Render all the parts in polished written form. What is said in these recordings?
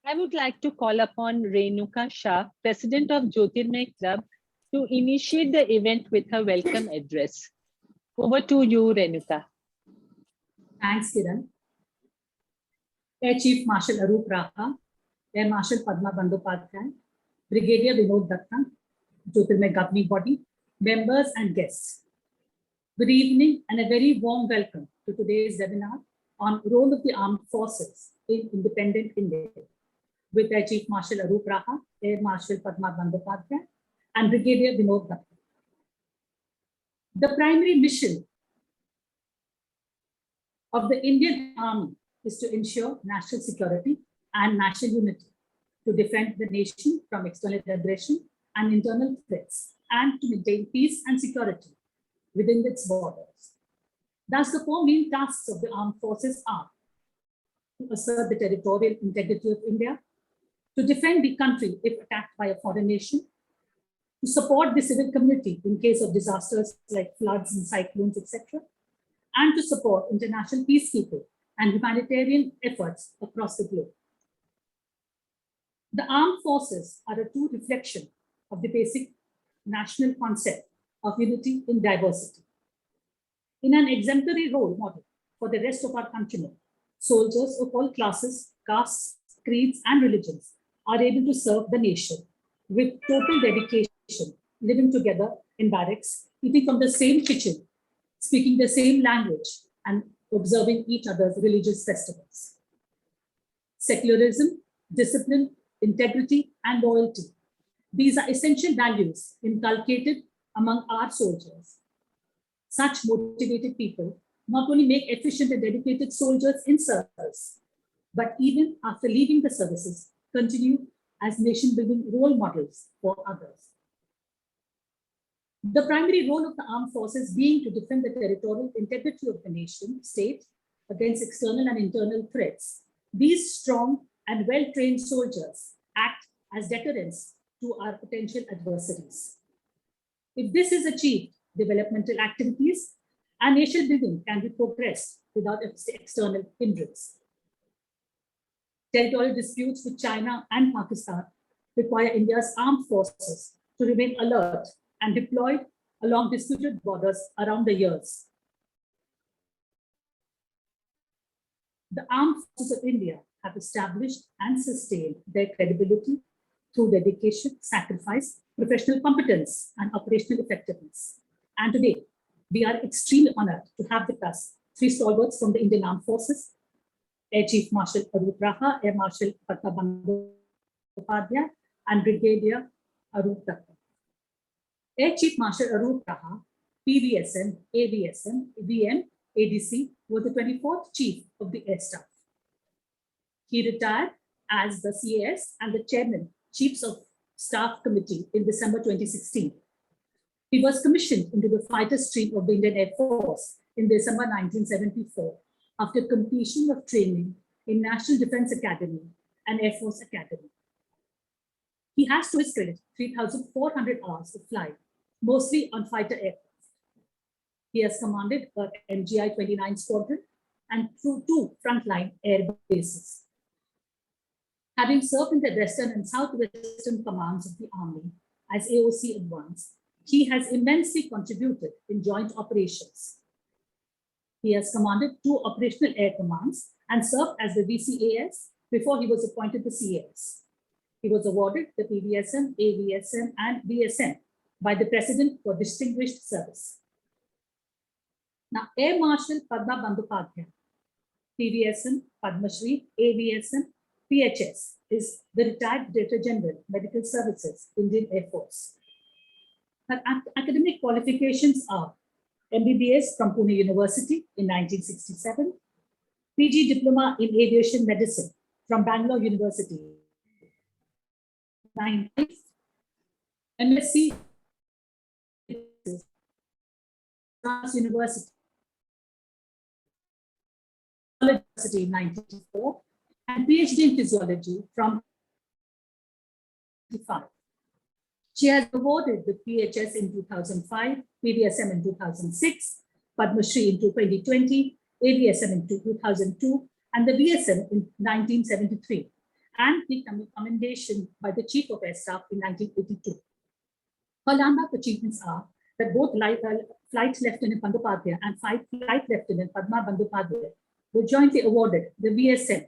I would like to call upon Renuka Shah, President of Jyotirmay Club, to initiate the event with her welcome address. Over to you, Renuka. Thanks, Kiran. Air Chief Marshal Arup Raha, Air Marshal Padma Bandyopadhyay, Brigadier Vinod Datta, Jyotirmay governing body, members and guests. Good evening and a very warm welcome to today's webinar on role of the armed forces in independent India with Air Chief Marshal Arup Raha, Air Marshal Padma Bandyopadhyay, and Brigadier Vinod Datta. The primary mission of the Indian Army is to ensure national security and national unity, to defend the nation from external aggression and internal threats, and to maintain peace and security within its borders. Thus, the four main tasks of the armed forces are to assert the territorial integrity of India, to defend the country if attacked by a foreign nation, to support the civil community in case of disasters like floods and cyclones, etc., and to support international peacekeeping and humanitarian efforts across the globe. The armed forces are a true reflection of the basic national concept of unity in diversity. In an exemplary role model for the rest of our countrymen, soldiers of all classes, castes, creeds, and religions are able to serve the nation with total dedication, living together in barracks, eating from the same kitchen, speaking the same language, and observing each other's religious festivals. Secularism, discipline, integrity, and loyalty. These are essential values inculcated among our soldiers. Such motivated people not only make efficient and dedicated soldiers in service, but even after leaving the services, continue as nation-building role models for others. The primary role of the armed forces being to defend the territorial integrity of the nation state against external and internal threats. These strong and well-trained soldiers act as deterrents to our potential adversaries. If this is achieved, developmental activities and nation building can be progressed without external hindrance. Territorial disputes with China and Pakistan require India's armed forces to remain alert and deployed along disputed borders around the years. The armed forces of India have established and sustained their credibility through dedication, sacrifice, professional competence, and operational effectiveness. And today, we are extremely honored to have with us three stalwarts from the Indian Armed Forces: Air Chief Marshal Arup Raha, Air Marshal Padma Bandyopadhyay, and Brigadier Arup Datta. Air Chief Marshal Arup Raha, PVSM, AVSM, VM, ADC, was the 24th Chief of the Air Staff. He retired as the CAS and the Chairman, Chiefs of Staff Committee in December 2016. He was commissioned into the fighter stream of the Indian Air Force in December 1974 after completion of training in National Defense Academy and Air Force Academy. He has to his credit 3,400 hours of flight, mostly on fighter aircraft. He has commanded a MGI-29 squadron and two frontline air bases. Having served in the Western and Southwestern commands of the Army as AOC Advance, he has immensely contributed in joint operations. He has commanded 2 operational air commands and served as the VCAS before he was appointed the CAS. He was awarded the PVSM, AVSM, and VSM by the President for distinguished service. Now, Air Marshal Padma Bandyopadhyay, PVSM, Padma Shri, AVSM, PHS, is the retired Director General, Medical Services, Indian Air Force. Her academic qualifications are MBBS from Pune University in 1967, PG Diploma in Aviation Medicine from Bangalore University, 1990, MSc University in 1994, and PhD in Physiology from 1995. She has awarded the PHS in 2005, PVSM in 2006, Padma Shri in 2020, AVSM in 2002, and the VSM in 1973, and the commendation by the Chief of Air Staff in 1982. Her landmark achievements are that both Flight Lieutenant Bandyopadhyay and Flight Lieutenant Padma Bandyopadhyay were jointly awarded the VSM,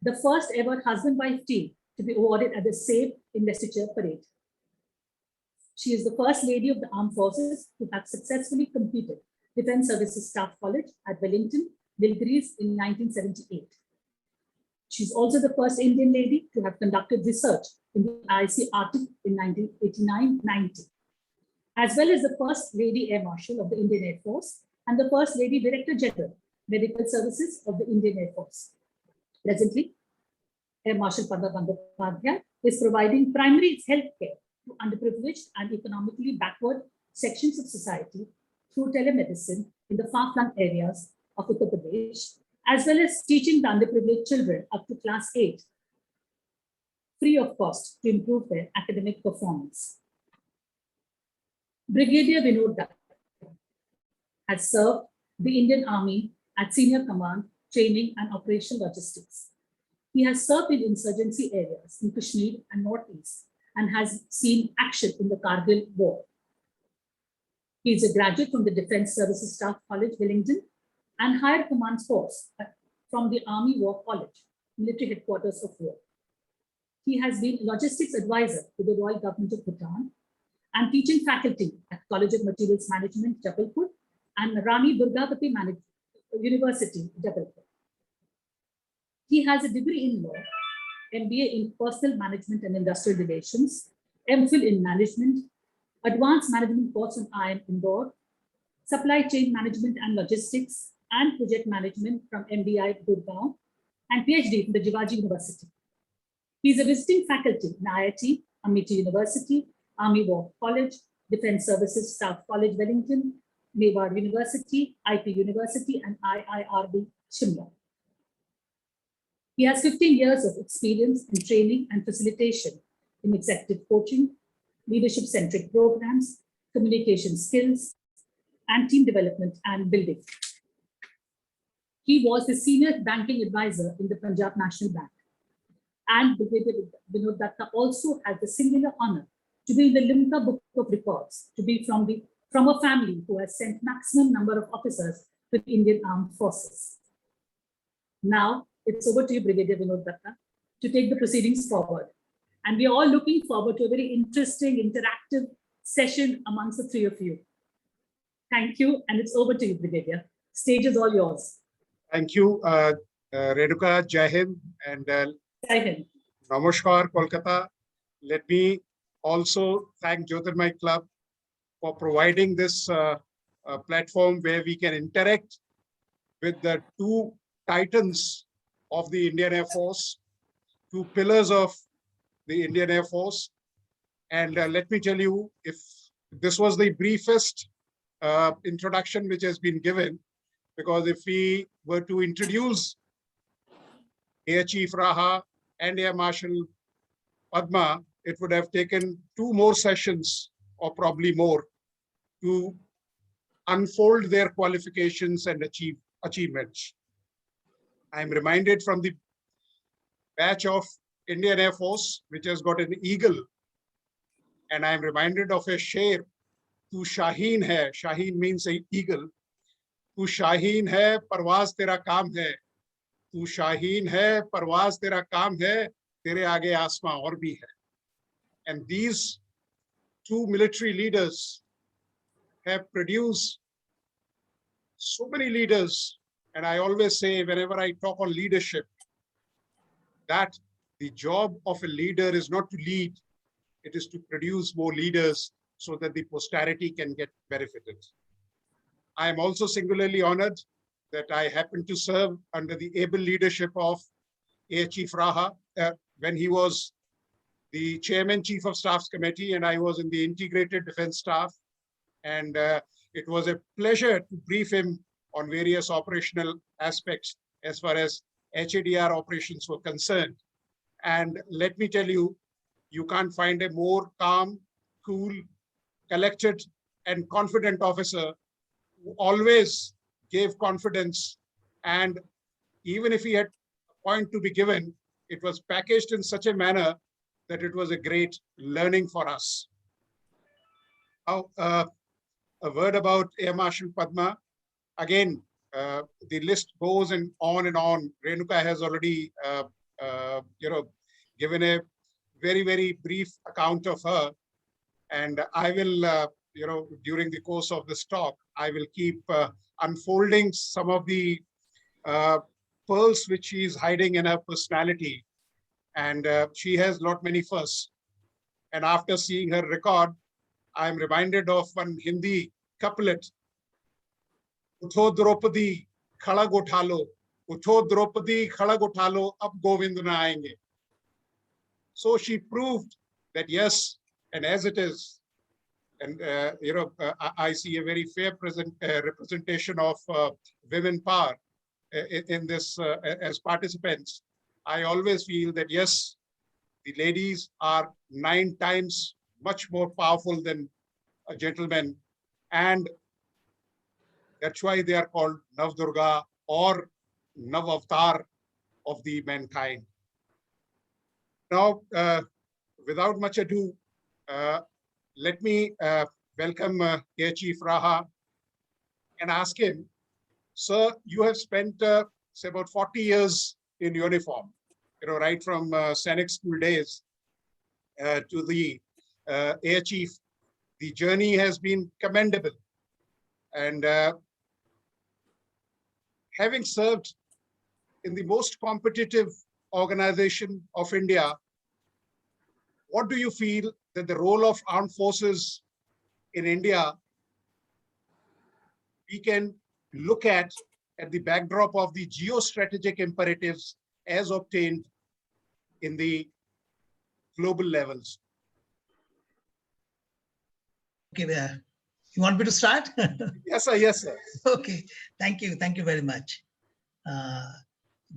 the first ever husband-wife team to be awarded at the SAVE Investiture Parade. She is the First Lady of the Armed Forces to have successfully completed Defense Services Staff College at Wellington, Nilgiris in 1978. She's also the first Indian lady to have conducted research in the IC Arctic in 1989-90, as well as the First Lady Air Marshal of the Indian Air Force and the First Lady Director General, Medical Services of the Indian Air Force. Presently, Air Marshal Padma Bandyopadhyay is providing primary health care to underprivileged and economically backward sections of society through telemedicine in the far-flung areas of Uttar Pradesh, as well as teaching the underprivileged children up to class 8 free of cost to improve their academic performance. Brigadier Vinod Datta has served the Indian Army at Senior Command, Training and Operational Logistics. He has served in insurgency areas in Kashmir and Northeast and has seen action in the Kargil War. He is a graduate from the Defense Services Staff College, Wellington, and Higher Command Force from the Army War College, Military Headquarters of War. He has been logistics advisor to the Royal Government of Bhutan and teaching faculty at College of Materials Management, Jabalpur, and Rani Durgavati University, Jabalpur. He has a degree in law, MBA in Personal Management and Industrial Relations, MPhil in Management, Advanced Management course on IIM Indore, Supply Chain Management and Logistics, and Project Management from MBI Gurgaon, and PhD from the Jivaji University. He is a visiting faculty in IIT, Amity University, Army War College, Defense Services Staff College, Wellington, Mewar University, IP University, and IIRB, Shimla. He has 15 years of experience in training and facilitation in executive coaching, leadership-centric programs, communication skills, and team development and building. He was the senior banking advisor in the Punjab National Bank. And Brigadier Vinod Datta also has the singular honor to be in the Limca Book of Records, to be from a family who has sent maximum number of officers to the Indian Armed Forces. Now, it's over to you, Brigadier Vinod Datta, to take the proceedings forward. And we are all looking forward to a very interesting, interactive session amongst the three of you. Thank you, and it's over to you, Brigadier. Stage is all yours. Thank you, Renuka, Jai Hind, and Jai Hind. Namaskar, Kolkata. Let me also thank Jyotirmay Club for providing this platform where we can interact with the two titans of the Indian Air Force, two pillars of the Indian Air Force. And let me tell you, if this was the briefest introduction which has been given, because if we were to introduce Air Chief Raha and Air Marshal Padma, it would have taken 2 more sessions or probably more to unfold their qualifications and achievements. I'm reminded from the batch of Indian Air Force, which has got an eagle, and I'm reminded of a sher, tu Shaheen hai. Shaheen means an eagle. Tu Shaheen hai, parwaaz tera kaam hai. Tu Shaheen hai, parwaaz tera kaam hai, tere aage aasmaan aur bhi hai. And these two military leaders have produced so many leaders. And I always say, whenever I talk on leadership, that the job of a leader is not to lead, it is to produce more leaders so that the posterity can get benefited. I am also singularly honored that I happen to serve under the able leadership of Air Chief Raha when he was the Chairman Chief of Staff's Committee and I was in the Integrated Defense Staff. And it was a pleasure to brief him on various operational aspects as far as HADR operations were concerned. And let me tell you, you can't find a more calm, cool, collected, and confident officer who always gave confidence. And even if he had a point to be given, it was packaged in such a manner that it was a great learning for us. Now, a word about Air Marshal Padma. Again, the list goes on and on. Renuka has already, given a very, very brief account of her. And I will, during the course of this talk, I will keep unfolding some of the pearls which she is hiding in her personality. And she has not many firsts. And after seeing her record, I'm reminded of one Hindi couplet. Utho Draupadi khalag utha lo, utho Draupadi khalag utha lo, ab Govind na aayenge. So she proved that yes, and as it is, and I see a very fair representation of women power in this as participants. I always feel that yes, the ladies are 9 times much more powerful than a gentleman, and that's why they are called Navdurga or Navavatar of the mankind. Now, without much ado, let me welcome Air Chief Raha and ask him, sir, you have spent say about 40 years in uniform, right from Sainik school days to the Air Chief. The journey has been commendable. And having served in the most competitive organization of India, what do you feel that the role of armed forces in India we can look at the backdrop of the geostrategic imperatives as obtained in the global levels? Okay, you want me to start? Yes, sir. Yes, sir. Okay, thank you very much.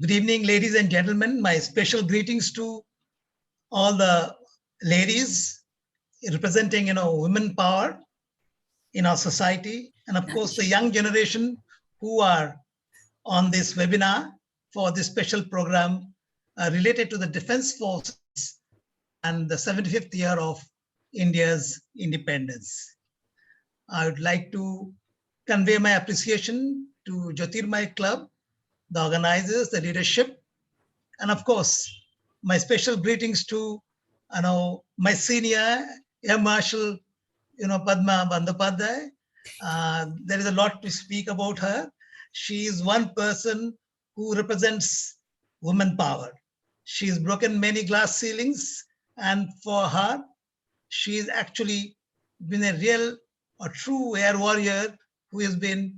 Good evening, ladies and gentlemen. My special greetings to all the ladies representing, women power in our society, and of course the young generation who are on this webinar for this special program related to the Defense Forces and the 75th year of India's independence. I would like to convey my appreciation to Jyotirmay Club, the organizers, the leadership, and of course, my special greetings to my senior Air Marshal Padma Bandyopadhyay. There is a lot to speak about her. She is one person who represents women power. She has broken many glass ceilings, and for her, she has actually been a true air warrior who has been,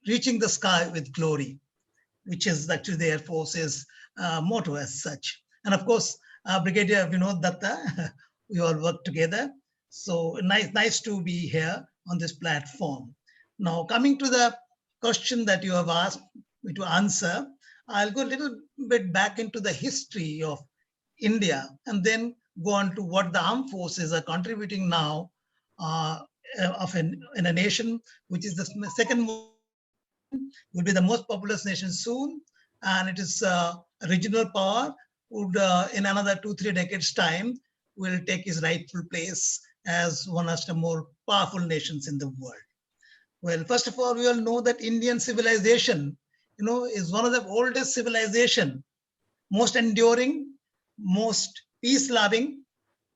reaching the sky with glory, which is actually the Air Force's motto as such. And of course, Brigadier Vinod Datta, we all work together. So nice to be here on this platform. Now, coming to the question that you have asked me to answer, I'll go a little bit back into the history of India and then go on to what the armed forces are contributing now in a nation which is the second will be the most populous nation soon, and it is a regional power would in another 2-3 decades time will take its rightful place as one of the more powerful nations in the world. Well, first of all, we all know that Indian civilization, is one of the oldest civilization, most enduring, most peace-loving,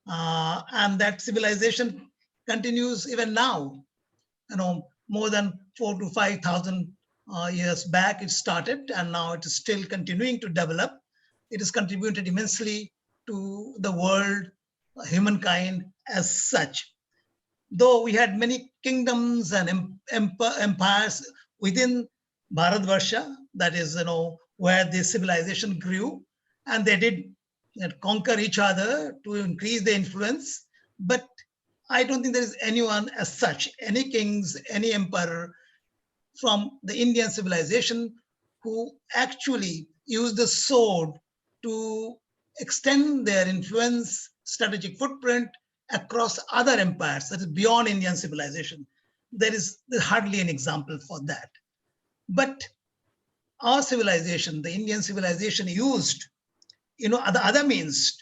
and that civilization continues even now. More than 4,000 to 5,000 years back it started, and now it is still continuing to develop. It has contributed immensely to the world, humankind as such. Though we had many kingdoms and empires within Bharatvarsha, that is, where the civilization grew, and they did conquer each other to increase their influence. But I don't think there is anyone as such, any kings, any emperor from the Indian civilization who actually used the sword to extend their influence, strategic footprint across other empires, that is beyond Indian civilization. There's hardly an example for that. But our civilization, the Indian civilization, used, other means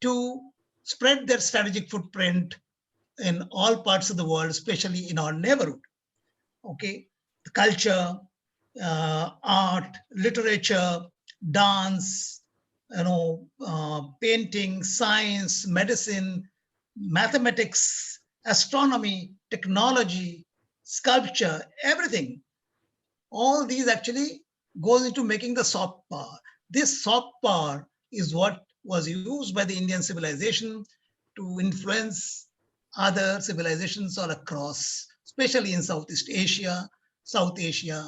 to spread their strategic footprint in all parts of the world, especially in our neighborhood. Okay, the culture, art, literature, dance, painting, science, medicine, mathematics, astronomy, technology, sculpture, everything. All these actually goes into making the soft power. This soft power is what was used by the Indian civilization to influence other civilizations all across, especially in Southeast Asia, South Asia,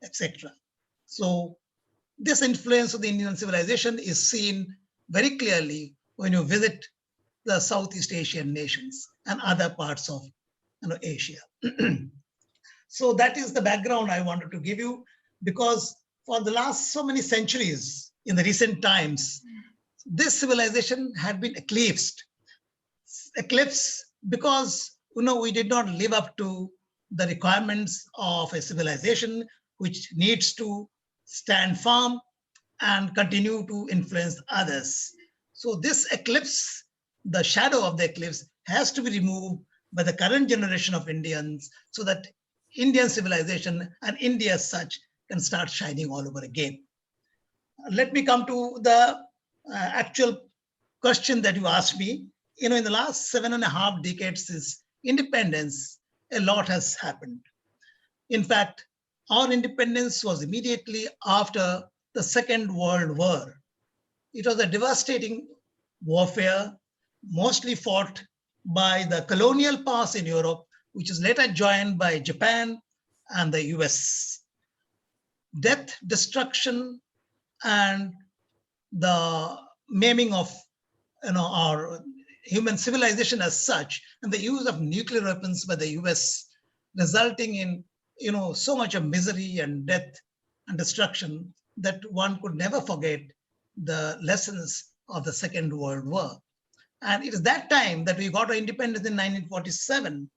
etc. So this influence of the Indian civilization is seen very clearly when you visit the Southeast Asian nations and other parts of Asia. So that is the background I wanted to give you, because for the last so many centuries in the recent times, this civilization had been eclipsed because we did not live up to the requirements of a civilization which needs to stand firm and continue to influence others. So this eclipse, the shadow of the eclipse, has to be removed by the current generation of Indians so that Indian civilization and India as such can start shining all over again. Let me come to the actual question that you asked me. In the last 7.5 decades since independence, a lot has happened. In fact, our independence was immediately after the Second World War. It was a devastating warfare, mostly fought by the colonial powers in Europe, which is later joined by Japan and the US. Death, destruction, and the maiming of our human civilization as such, and the use of nuclear weapons by the US, resulting in so much of misery and death and destruction that one could never forget the lessons of the Second World War. And it is that time that we got our independence in 1947.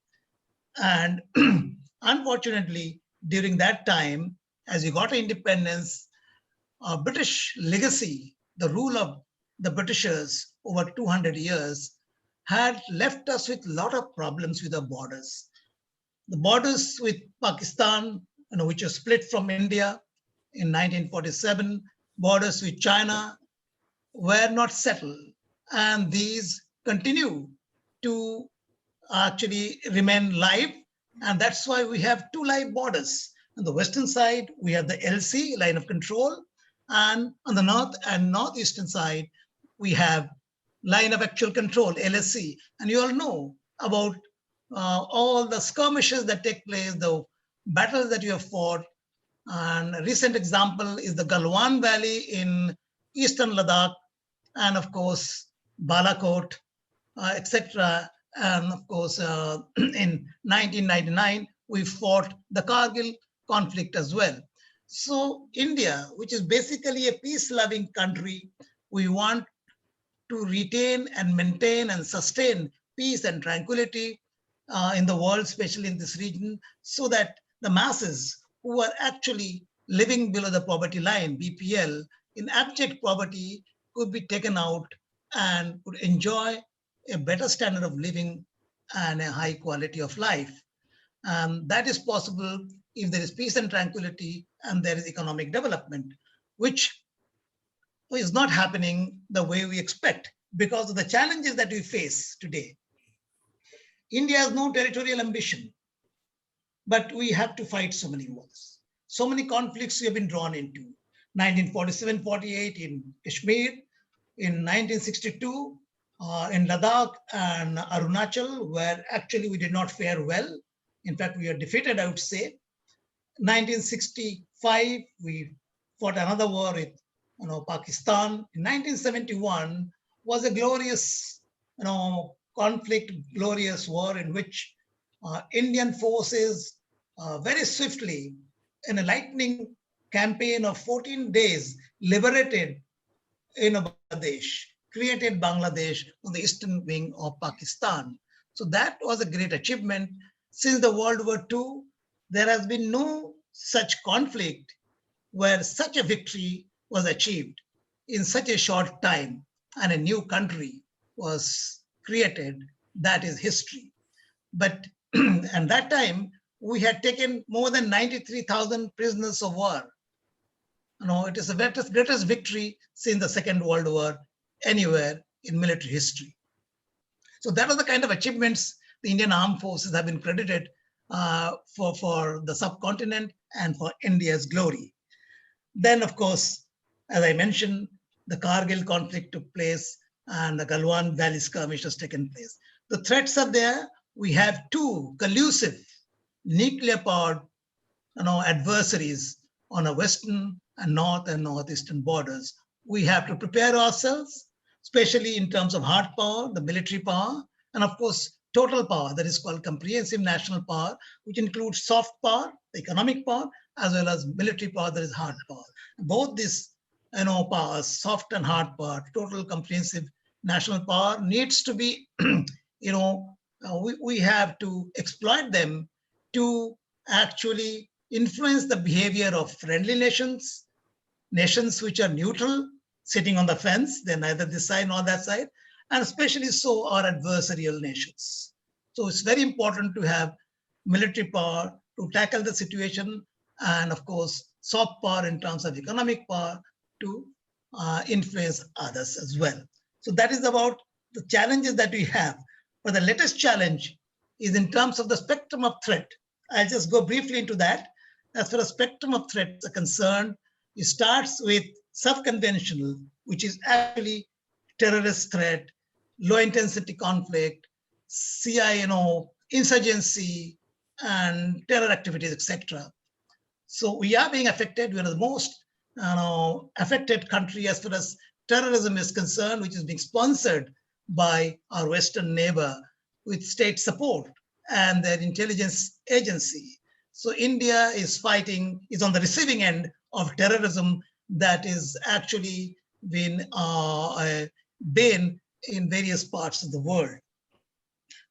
And unfortunately, during that time, as we got our independence, our British legacy, the rule of the Britishers over 200 years, had left us with a lot of problems with our borders. The borders with Pakistan, which was split from India in 1947, borders with China were not settled. And these continue to actually remain live. And that's why we have two live borders. On the western side, we have the LC, line of control. And on the north and northeastern side, we have line of actual control, LSC. And you all know about all the skirmishes that take place, the battles that you have fought. And a recent example is the Galwan Valley in eastern Ladakh, and of course, Balakot, etc. And of course, in 1999, we fought the Kargil conflict as well. So India, which is basically a peace-loving country, we want to retain and maintain and sustain peace and tranquility in the world, especially in this region, so that the masses who are actually living below the poverty line, BPL, in abject poverty, could be taken out and could enjoy a better standard of living and a high quality of life. And that is possible if there is peace and tranquility and there is economic development, which is not happening the way we expect because of the challenges that we face today. India has no territorial ambition, but we have to fight so many wars. So many conflicts we have been drawn into. 1947-48 in Kashmir, in 1962 in Ladakh and Arunachal, where actually we did not fare well. In fact, we were defeated, I would say. 1965, we fought another war with Pakistan. In 1971 was a glorious conflict, glorious war in which Indian forces very swiftly, in a lightning campaign of 14 days, liberated Bangladesh, created Bangladesh on the eastern wing of Pakistan. So that was a great achievement. Since the World War II, there has been no such conflict where such a victory was achieved in such a short time and a new country was created, that is history. But at that time, we had taken more than 93,000 prisoners of war. It is the greatest victory since the Second World War anywhere in military history. So that are the kind of achievements the Indian Armed Forces have been credited for the subcontinent and for India's glory. Then, of course, as I mentioned, the Kargil conflict took place and the Galwan Valley skirmish has taken place. The threats are there. We have two collusive nuclear-powered adversaries on our western and north and northeastern borders. We have to prepare ourselves, especially in terms of hard power, the military power, and of course, total power, that is called comprehensive national power, which includes soft power, the economic power, as well as military power, that is hard power. Both these powers, soft and hard power, total comprehensive national power needs to be, we have to exploit them to actually influence the behavior of friendly nations, nations which are neutral, sitting on the fence, they're neither this side nor that side, and especially so are adversarial nations. So it's very important to have military power to tackle the situation, and of course, soft power in terms of economic power to influence others as well. So that is about the challenges that we have. But the latest challenge is in terms of the spectrum of threat. I'll just go briefly into that. As far as spectrum of threats are concerned, it starts with subconventional, which is actually terrorist threat, low intensity conflict, insurgency, and terror activities, etc. So we are being affected. We are the most affected country as far as terrorism is concerned, which is being sponsored by our Western neighbor with state support and their intelligence agency. So India is on the receiving end of terrorism that is actually been in various parts of the world.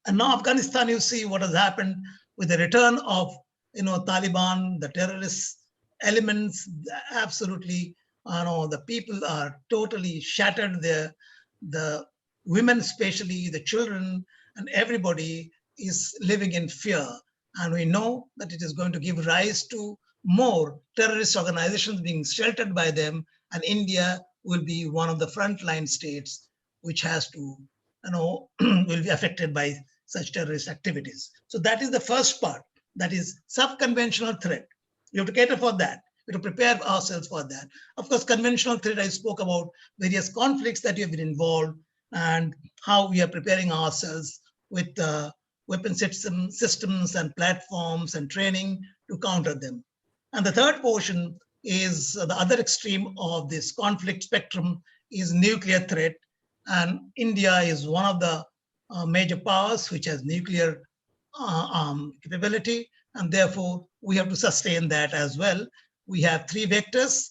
And now Afghanistan, you see what has happened with the return of Taliban, the terrorist elements, absolutely, the people are totally shattered there. The women, especially the children, and everybody is living in fear. And we know that it is going to give rise to more terrorist organizations being sheltered by them. And India will be one of the frontline states which has to, will be affected by such terrorist activities. So that is the first part. That is subconventional threat. We have to cater for that. We have to prepare ourselves for that. Of course, conventional threat, I spoke about various conflicts that we have been involved and how we are preparing ourselves with weapon systems and platforms and training to counter them. And the third portion is the other extreme of this conflict spectrum is nuclear threat. And India is one of the major powers which has nuclear capability, and therefore we have to sustain that as well. We have three vectors: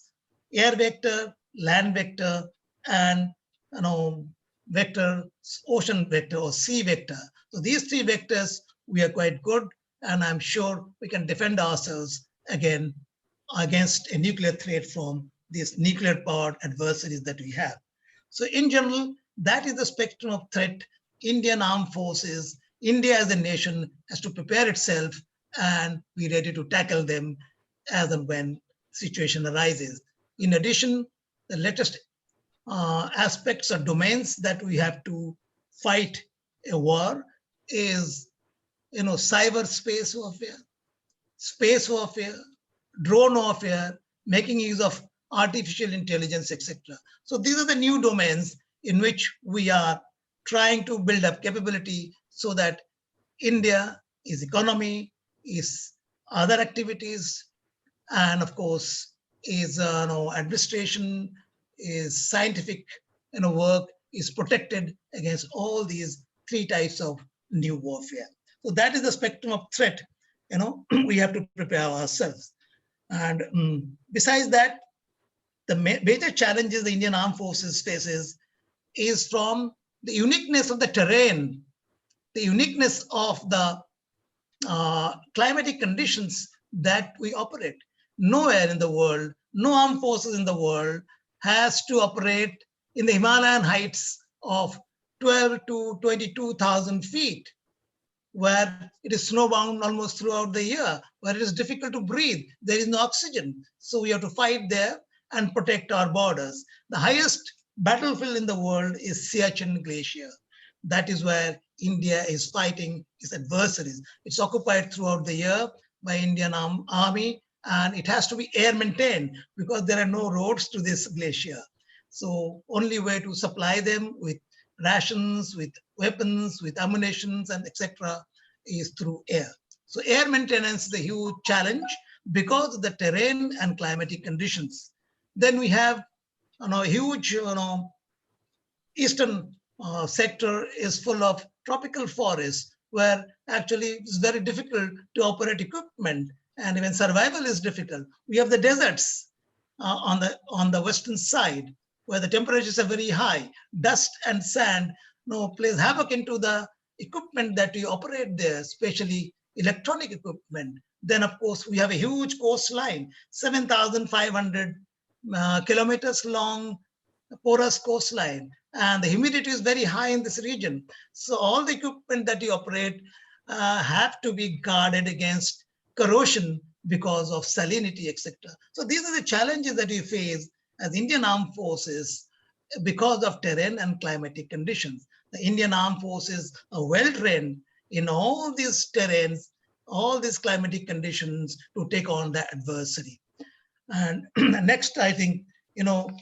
air vector, land vector, and vector, ocean vector or sea vector. So these three vectors, we are quite good, and I'm sure we can defend ourselves again against a nuclear threat from these nuclear powered adversaries that we have. So in general, that is the spectrum of threat. Indian Armed Forces, India as a nation has to prepare itself and be ready to tackle them as and when situation arises. In addition, the latest aspects or domains that we have to fight a war is, cyberspace warfare, space warfare, drone warfare, making use of artificial intelligence, etc. So these are the new domains in which we are trying to build up capability so that India is economy, is other activities, and of course is administration, is scientific work, is protected against all these three types of new warfare. So that is the spectrum of threat. We have to prepare ourselves. And besides that, the major challenges the Indian Armed Forces faces is from the uniqueness of the terrain, the uniqueness of the climatic conditions that we operate. Nowhere in the world no armed forces in the world has to operate in the Himalayan heights of 12 to 22,000 feet, where it is snowbound almost throughout the year, where it is difficult to breathe. There is no oxygen. So we have to fight there and protect our borders. The highest battlefield in the world is Siachen Glacier. That is where India is fighting its adversaries. It's occupied throughout the year by Indian Army, and it has to be air maintained because there are no roads to this glacier. So only way to supply them with rations, with weapons, with ammunitions, and etc. is through air. So air maintenance is a huge challenge because of the terrain and climatic conditions. Then we have huge eastern sector is full of tropical forests where actually it's very difficult to operate equipment and even survival is difficult. We have the deserts on the western side where the temperatures are very high. Dust and sand plays havoc into the equipment that we operate there, especially electronic equipment. Then of course we have a huge coastline, 7,500 kilometers long porous coastline, and the humidity is very high in this region. So all the equipment that you operate have to be guarded against corrosion because of salinity, etc. So these are the challenges that we face as Indian Armed Forces because of terrain and climatic conditions. The Indian Armed Forces are well trained in all these terrains, all these climatic conditions to take on the adversary. And next, I think,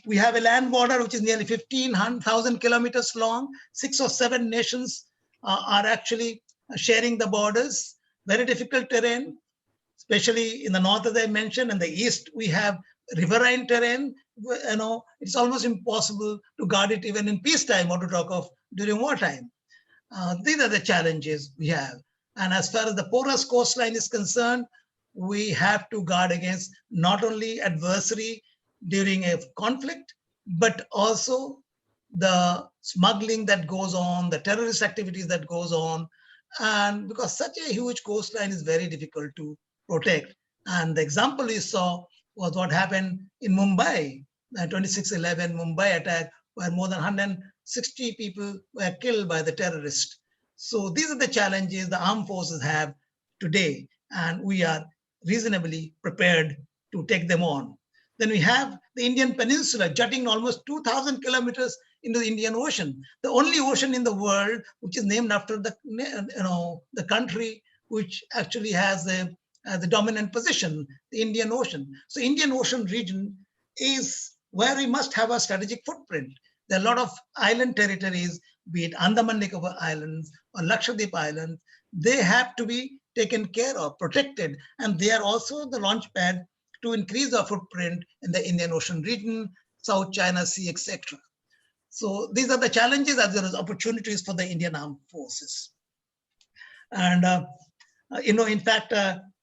we have a land border which is nearly 15,000 kilometers long. 6 or 7 nations are actually sharing the borders. Very difficult terrain, especially in the north, as I mentioned. In the east, we have riverine terrain. It's almost impossible to guard it even in peacetime, or to talk of during wartime. These are the challenges we have. And as far as the porous coastline is concerned, we have to guard against not only adversary during a conflict, but also the smuggling that goes on, the terrorist activities that goes on. And because such a huge coastline is very difficult to protect. And the example we saw was what happened in Mumbai, the 26/11 Mumbai attack, where more than 160 people were killed by the terrorists. So these are the challenges the armed forces have today, and we are reasonably prepared to take them on. Then we have the Indian Peninsula jutting almost 2,000 kilometers into the Indian Ocean, the only ocean in the world which is named after the country which actually has the dominant position, the Indian Ocean. So Indian Ocean region is where we must have a strategic footprint. There are a lot of island territories, be it Andaman Nicobar Islands or Lakshadweep Islands. They have to be taken care of, protected, and they are also the launch pad to increase our footprint in the Indian Ocean region, South China Sea, etc. So these are the challenges as well as opportunities for the Indian Armed Forces. And in fact,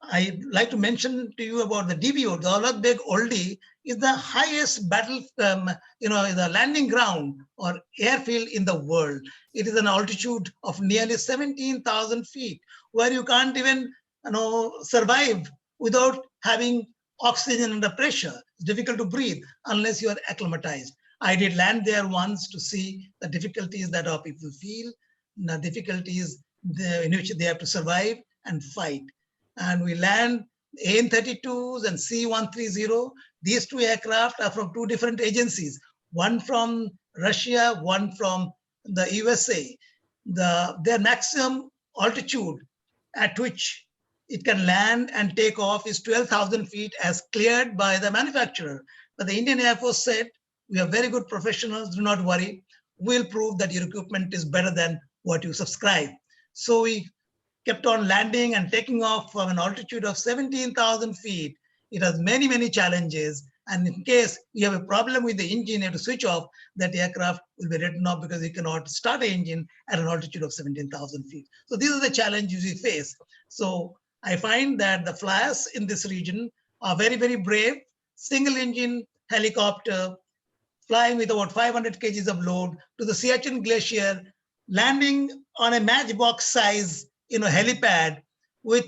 I'd like to mention to you about the DBO, the Daulat Beg Oldi, is the highest battle, the landing ground or airfield in the world. It is an altitude of nearly 17,000 feet, where you can't even survive without having oxygen under pressure. It's difficult to breathe unless you are acclimatized. I did land there once to see the difficulties that our people feel, the difficulties in which they have to survive and fight. And we land AN-32s and C-130. These 2 aircraft are from 2 different agencies, one from Russia, one from the USA. Their maximum altitude at which it can land and take off is 12,000 feet as cleared by the manufacturer. But the Indian Air Force said, we are very good professionals, do not worry. We'll prove that your equipment is better than what you subscribe. So we kept on landing and taking off from an altitude of 17,000 feet. It has many, many challenges. And in case you have a problem with the engine, you have to switch off, that aircraft will be written off because you cannot start an engine at an altitude of 17,000 feet. So these are the challenges we face. So I find that the flyers in this region are very, very brave. Single engine helicopter flying with about 500 kgs of load to the Siachen Glacier, landing on a matchbox size helipad with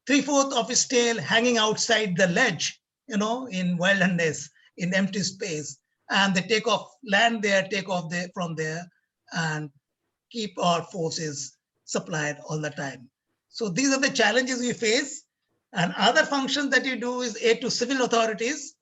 3/4 of its tail hanging outside the ledge in wilderness, in empty space, and they take off, land there, take off there from there, and keep our forces supplied all the time. So these are the challenges we face. And other functions that you do is aid to civil authorities.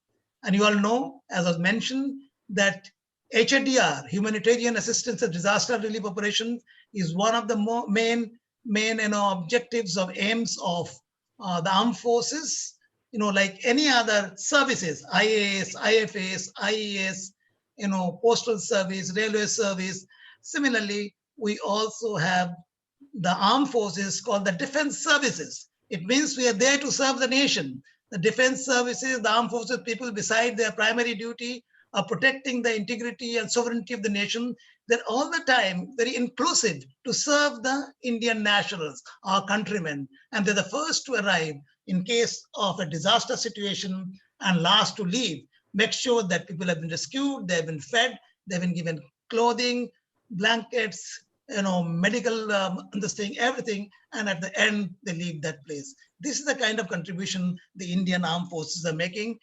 And you all know, as was mentioned, that HADR, Humanitarian Assistance and Disaster Relief Operations, is one of the main objectives of aims of the armed forces. Like any other services, IAS, IFAS, IES, postal service, railway service. Similarly, we also have the armed forces called the defense services. It means we are there to serve the nation. The defense services, the armed forces people, beside their primary duty of protecting the integrity and sovereignty of the nation, they're all the time very inclusive to serve the Indian nationals, our countrymen. And they're the first to arrive in case of a disaster situation and last to leave. Make sure that people have been rescued, they've been fed, they've been given clothing, blankets, medical this thing, everything, and at the end they leave that place. This is the kind of contribution the Indian armed forces are making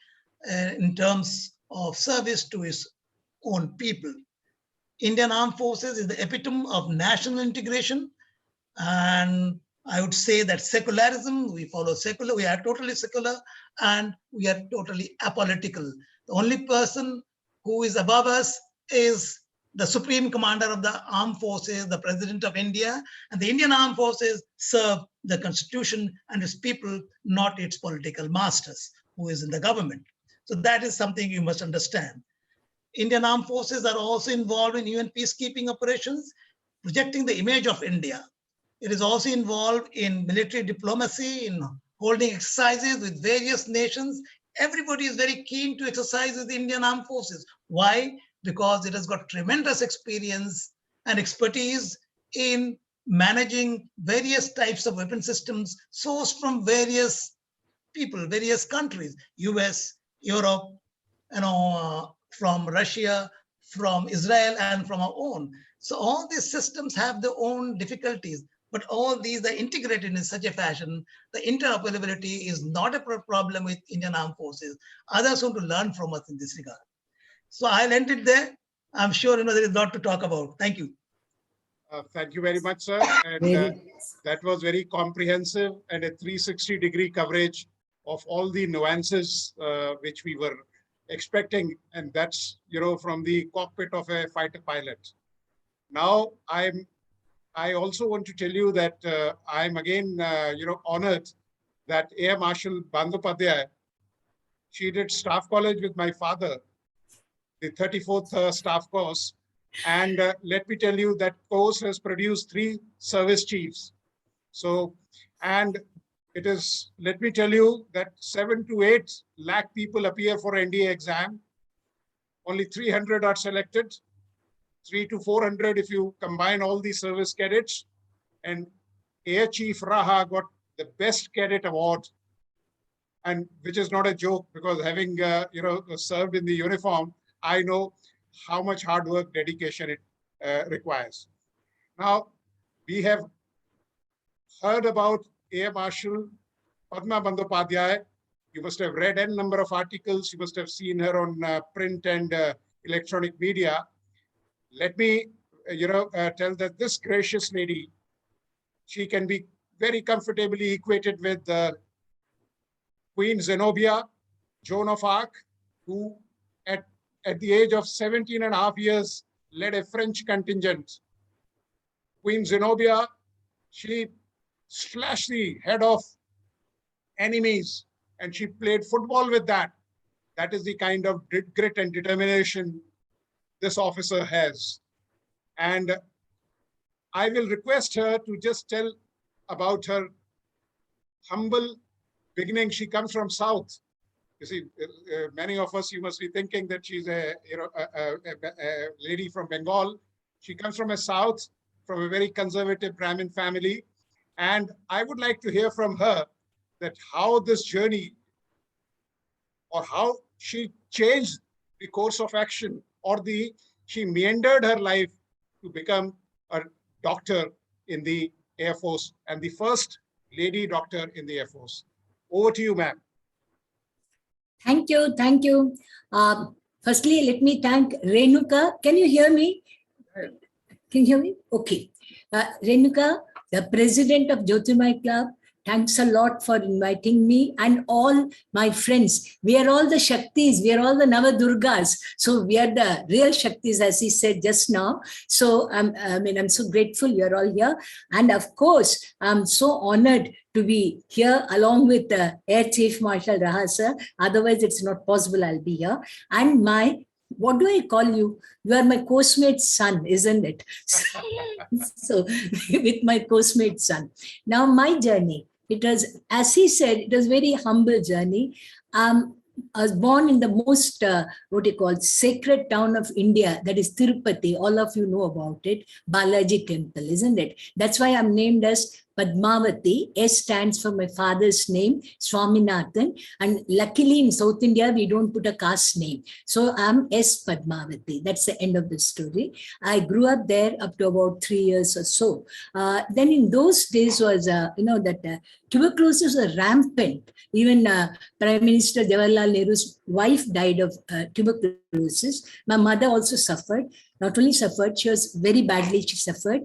in terms of service to its own people. Indian armed forces is the epitome of national integration, and I would say that secularism, we follow secular, we are totally secular, and we are totally apolitical. The only person who is above us is the Supreme Commander of the Armed Forces, the President of India, and the Indian Armed Forces serve the Constitution and its people, not its political masters, who is in the government. So that is something you must understand. Indian Armed Forces are also involved in UN peacekeeping operations, projecting the image of India. It is also involved in military diplomacy, in holding exercises with various nations. Everybody is very keen to exercise with the Indian Armed Forces. Why? Because it has got tremendous experience and expertise in managing various types of weapon systems sourced from various people, various countries, US, Europe, from Russia, from Israel, and from our own. So all these systems have their own difficulties, but all these are integrated in such a fashion. The interoperability is not a problem with Indian Armed Forces. Others want to learn from us in this regard. So I'll end it there. I'm sure there is a lot to talk about. Thank you. Thank you very much, sir. And that was very comprehensive and a 360-degree coverage of all the nuances which we were expecting. And that's, from the cockpit of a fighter pilot. Now, I also want to tell you that I'm again, honored that Air Marshal Bandyopadhyay, she did staff college with my father, the 34th staff course. And let me tell you that course has produced 3 service chiefs. So, and it is, let me tell you that 7 to 8 lakh people appear for NDA exam. Only 300 are selected, 300 to 400 if you combine all the service cadets. And Air Chief Raha got the best cadet award, and which is not a joke, because having served in the uniform, I know how much hard work, dedication it requires. Now, we have heard about Air Marshal Padma Bandyopadhyay. You must have read n number of articles. You must have seen her on print and electronic media. Let me, tell that this gracious lady, she can be very comfortably equated with Queen Zenobia, Joan of Arc, who at the age of 17 and a half years led a French contingent. Queen Zenobia, she slashed the head of enemies, and she played football with that. That is the kind of grit and determination this officer has. And I will request her to just tell about her humble beginning. She comes from South. You see, many of us, you must be thinking that she's a lady from Bengal. She comes from a South, from a very conservative Brahmin family. And I would like to hear from her that how this journey, or how she changed the course of action, or she meandered her life to become a doctor in the Air Force, and the first lady doctor in the Air Force. Over to you, ma'am. Thank you. Thank you. Firstly, let me thank Renuka. Can you hear me? Can you hear me? Okay. Renuka, the president of Jyotirmay Club, thanks a lot for inviting me and all my friends. We are all the Shaktis. We are all the Navadurgas. So we are the real Shaktis, as he said just now. So I'm so grateful you're all here. And of course, I'm so honored to be here along with Air Chief Marshal Raha sir. Otherwise, it's not possible I'll be here. And my, what do I call you? You are my co-mate's son, isn't it? So with my co-mate's son. Now my journey, it was, as he said, it was very humble journey. I was born in the most, sacred town of India, that is Tirupati. All of you know about it, Balaji temple, isn't it? That's why I'm named as Padmavati. S stands for my father's name, Swaminathan. And luckily in South India, we don't put a caste name. So I'm S Padmavati. That's the end of the story. I grew up there up to about 3 years or so. Then in those days was, tuberculosis was rampant. Even Prime Minister Jawaharlal Nehru's wife died of tuberculosis. My mother also suffered. Not only suffered, she was very badly, she suffered.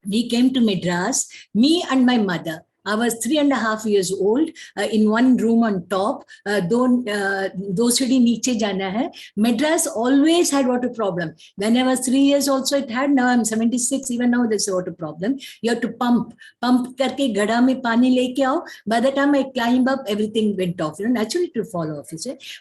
We came to Madras, me and my mother. I was 3.5 years old, in one room on top. Do city niche jana hai. Madras always had water problem. When I was 3 years also it had. Now I'm 76. Even now there's a water problem. You have to pump karke gada mein pani leke aao. By the time I climb up, everything went off. Naturally it will fall off.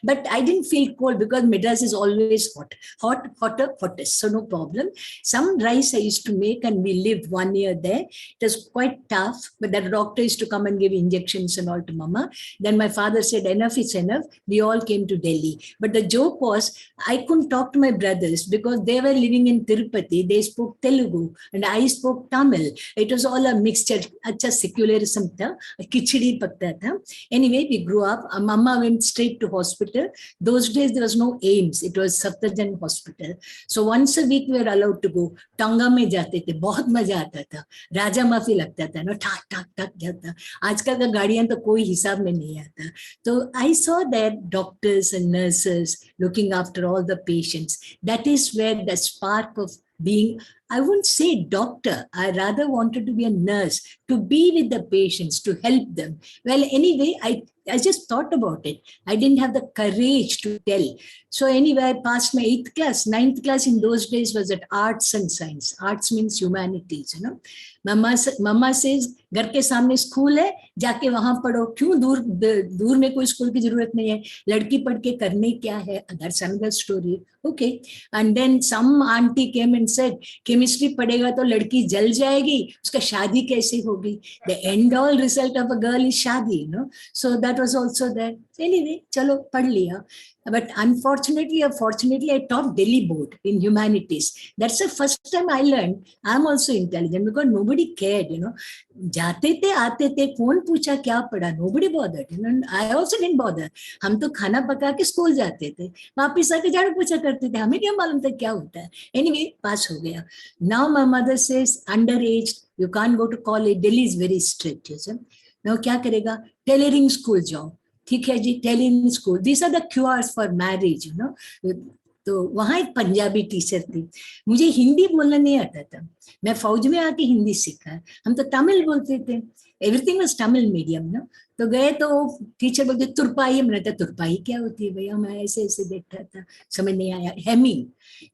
But I didn't feel cold because Madras is always hot, hotter, hottest. So no problem. Some rice I used to make, and we lived 1 year there. It was quite tough, but that doctor used to come and give injections and all to mama. Then my father said, enough is enough. We all came to Delhi. But the joke was, I couldn't talk to my brothers because they were living in Tirupati. They spoke Telugu and I spoke Tamil. It was all a mixture. Acha secularism tha, khichdi pakta tha. Anyway, we grew up. Mama went straight to hospital. Those days there was no AIMS. It was Safdarjung Hospital. So once a week we were allowed to go. Tanga mein jate the. बहुत मजा आता था. राजा माफी लगता था. ठक ठक ठक जाता. आजकल का गाड़ियां तो कोई हिसाब में नहीं आता. So I saw that doctors and nurses looking after all the patients. That is where the spark of being, I wouldn't say doctor, I rather wanted to be a nurse, to be with the patients, to help them. Well, anyway, I just thought about it. I didn't have the courage to tell. So anyway, I passed my 8th class. 9th class in those days was at arts and science. Arts means humanities, Mama says, घर के सामने school है, जाके वहां पढ़ो. क्यों दूर में कोई स्कूल की जरूरत नहीं है. लड़की पढ़ के करने क्या है? That's another story. Okay. And then some auntie came and said, chemistry पढ़ेगा तो लड़की जल जाएगी, उसका शादी कैसे होगी? The end all result of a girl is शादी, So that was also there. Anyway, चलो पढ़ लिया. But unfortunately or fortunately, I taught Delhi board in humanities. That's the first time I learned I'm also intelligent, because nobody cared, जाते थे आते थे, कौन पूछा क्या पढ़ा, nobody bothered. I also didn't bother. हम तो खाना पका के स्कूल जाते थे, वापिस आके झाड़ू पोछा करते थे, हमें क्या मालूम था क्या होता है. Anyway, पास हो गया. Now my mother says, underage, you can't go to college. Delhi is very strict. Now क्या करेगा? Tailoring school जाओ. ठीक है जी, telling school. These are the क्यूआर्स फॉर मैरिज, तो वहां एक पंजाबी टीचर थी. मुझे हिंदी बोलना नहीं आता था. मैं फौज में आके हिंदी सीखा. हम तो तमिल बोलते थे. Everything was Tamil medium. तो गए तो टीचर बोलते तुरपाई. मैंने कहा तुरपाई क्या होती है भैया? मैं ऐसे ऐसे देखता था, समझ नहीं आया. हेमिंग.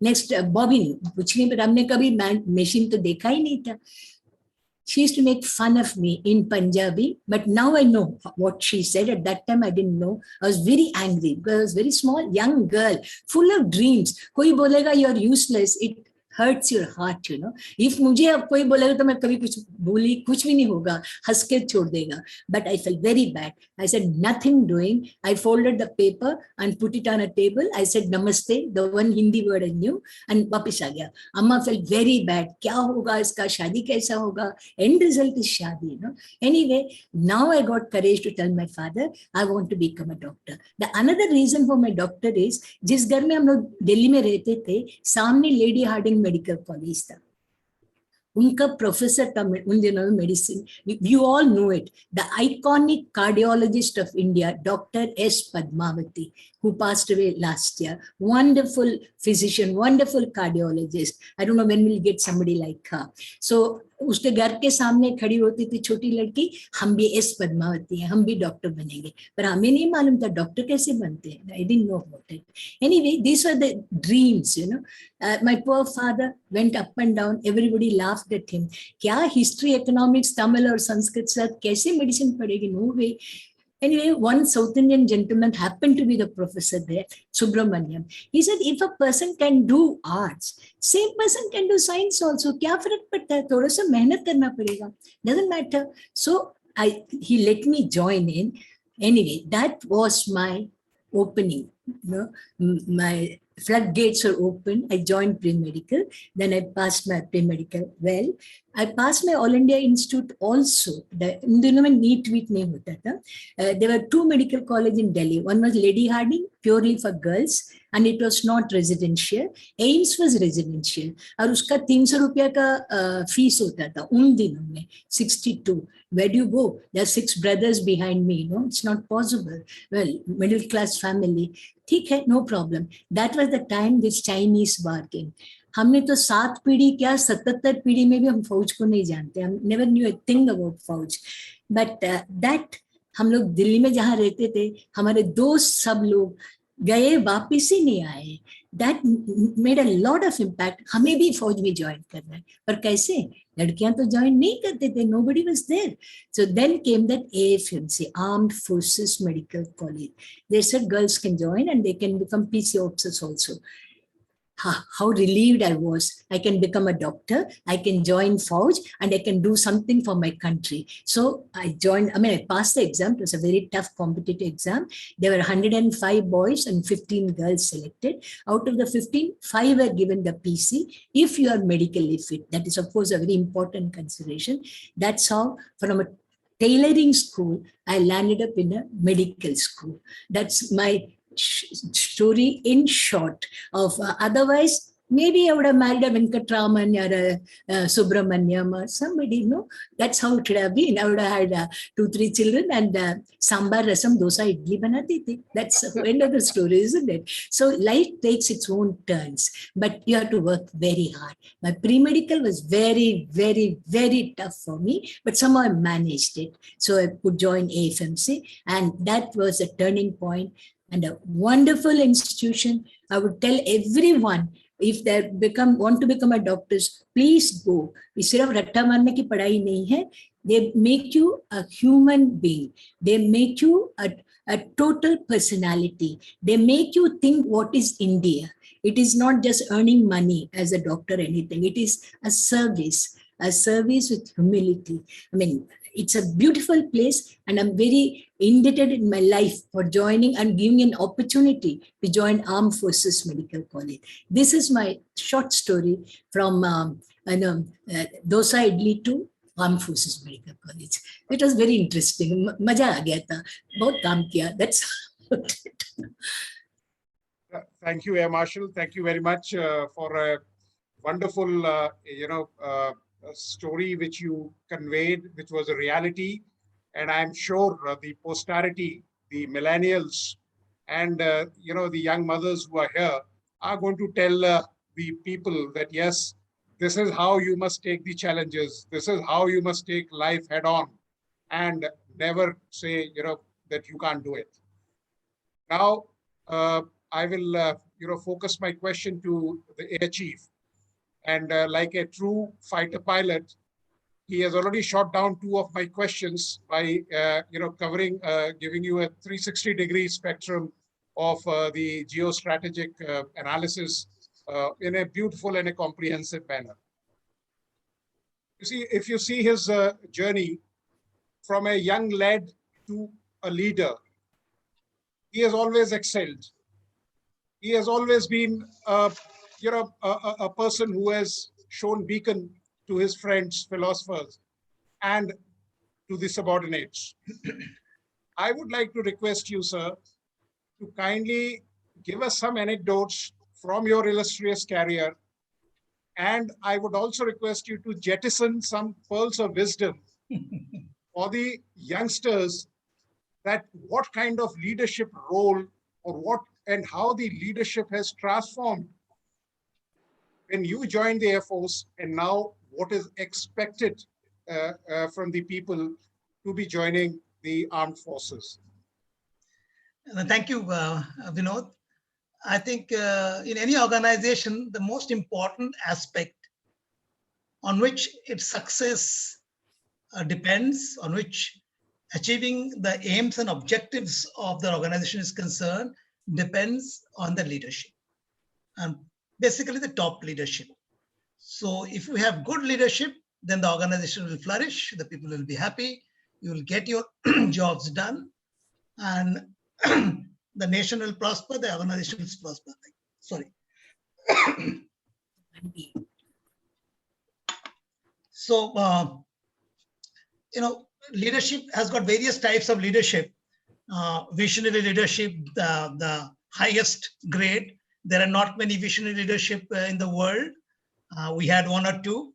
Next bobbin. पूछने पर हमने कभी मशीन तो देखा ही नहीं था. She used to make fun of me in Punjabi, but now I know what she said. At that time, I didn't know. I was very angry because I was a very small, young girl, full of dreams. Koi bolega, you're useless. It hurts your heart, If मुझे अब कोई बोलेगा तो मैं कभी कुछ भी नहीं होगा, हंस के छोड़ देगा. But I felt very bad. I said nothing doing. I folded the paper and put it on a table. I said namaste, the one Hindi word I knew, and वापिस आ गया. Amma felt very bad. क्या होगा इसका? शादी कैसा होगा? End result is शादी, Anyway, now I got courage to tell my father I want to become a doctor. The another reason for my doctor is, जिस घर में हम लोग दिल्ली में रहते थे, सामने लेडी हार्डिंग मेडिकल कॉलेज था. उनका प्रोफेसर था उन दिनों में medicine. You all know it. The iconic cardiologist of India, Dr. S. Padmavati, who passed away last year. Wonderful physician, wonderful cardiologist. I don't know when we'll get somebody like her. So उसके घर के सामने खड़ी होती थी छोटी लड़की, हम भी एस पद्मावती हैं, हम भी डॉक्टर बनेंगे. पर हमें नहीं मालूम था डॉक्टर कैसे बनते हैं. I didn't know about it. Anyway, these were the dreams, you know. My poor father went up and down. Everybody laughed at him. क्या history, economics, Tamil और संस्कृत साथ कैसे medicine पढ़ेगी? No way. Anyway, one South Indian gentleman happened to be the professor there, Subramaniam. He said, if a person can do arts, same person can do science also. क्या फर्क पड़ता है? थोड़ा सा मेहनत करना पड़ेगा. Doesn't matter. So he let me join in. Anyway, that was my opening. You know, my floodgates were open. I joined pre-medical. Then I passed my pre-medical well. I passed my All India Institute also. उन दिनों में NEET wait नहीं होता था. There were 2 medical colleges in Delhi. One was Lady Harding, purely for girls, and it was not residential. AIMS was residential. और उसका 300 रुपया का फीस होता था उन दिनों में. 62. Where do you go? There are 6 brothers behind me. No, it's not possible. Well, middle class family. ठीक है, no problem. That was the time this Chinese war came. हमने तो 7 पीढ़ी क्या 77 पीढ़ी में भी हम फौज को नहीं जानते. हम never knew a thing about फौज. But that हम लोग दिल्ली में जहाँ रहते थे, हमारे दोस्त सब लोग गए, वापिस ही नहीं आए. That made a lot of impact. हमें भी फौज में ज्वाइन करना है, पर कैसे? लड़कियां तो ज्वाइन नहीं करते थे. Nobody was there. So then came that AFMC, Armed Forces Medical College. They said girls can join and they can become PC officers also. How relieved I was. I can become a doctor, I can join Fauj, and I can do something for my country. So I joined, I passed the exam. It was a very tough competitive exam. There were 105 boys and 15 girls selected. Out of the 15, 5 were given the PC. If you are medically fit, that is of course a very important consideration. That's how from a tailoring school, I landed up in a medical school. That's my story in short of otherwise maybe I would have married a Venkatraman or a Subramaniam or somebody, no, that's how it would have been. I would have had 2-3 children and sambar, rasam, dosa, idli banati thi. That's the end of the story, isn't it? So life takes its own turns, but you have to work very hard. My pre-medical was very, very, very tough for me, but somehow I managed it. So I could join AFMC, and that was a turning point. And a wonderful institution. I would tell everyone, if they want to become a doctors, please go. सिर्फ रट्टा मारने की पढ़ाई नहीं है. They make you a human being. They make you a total personality. They make you think what is India. It is not just earning money as a doctor or anything. It is a service with humility. I mean, it's a beautiful place, and I'm very indebted in my life for joining and giving an opportunity to join Armed Forces Medical College. This is my short story from Dosa Idli to Armed Forces Medical College. It was very interesting. मजा आ गया था. बहुत काम किया. That's Thank you, Air Marshal. Thank you very much for a wonderful, story which you conveyed, which was a reality. And I'm sure the posterity, the millennials, and the young mothers who are here are going to tell the people that, yes, this is how you must take the challenges. This is how you must take life head on, and never say, that you can't do it. Now, I will, focus my question to the Air Chief. And like a true fighter pilot, he has already shot down 2 of my questions by, covering, giving you a 360-degree spectrum of the geostrategic analysis in a beautiful and a comprehensive manner. You see, if you see his journey from a young lad to a leader, he has always excelled. He has always been a person who has shown beacon to his friends, philosophers, and to the subordinates. I would like to request you, sir, to kindly give us some anecdotes from your illustrious career And I would also request you to jettison some pearls of wisdom for the youngsters, that what kind of leadership role or what and how the leadership has transformed when you joined the Air Force, and now what is expected from the people to be joining the armed forces. Thank you, Vinod. I think in any organization, the most important aspect on which its success depends, on which achieving the aims and objectives of the organization is concerned, depends on the leadership, and basically the top leadership. So if you have good leadership, then the organization will flourish, the people will be happy, you will get your jobs done, and the nation will prosper, the organization will prosper. Sorry. So, leadership has got various types of leadership. Visionary leadership, the highest grade. There are not many visionary leadership in the world. We had one or two.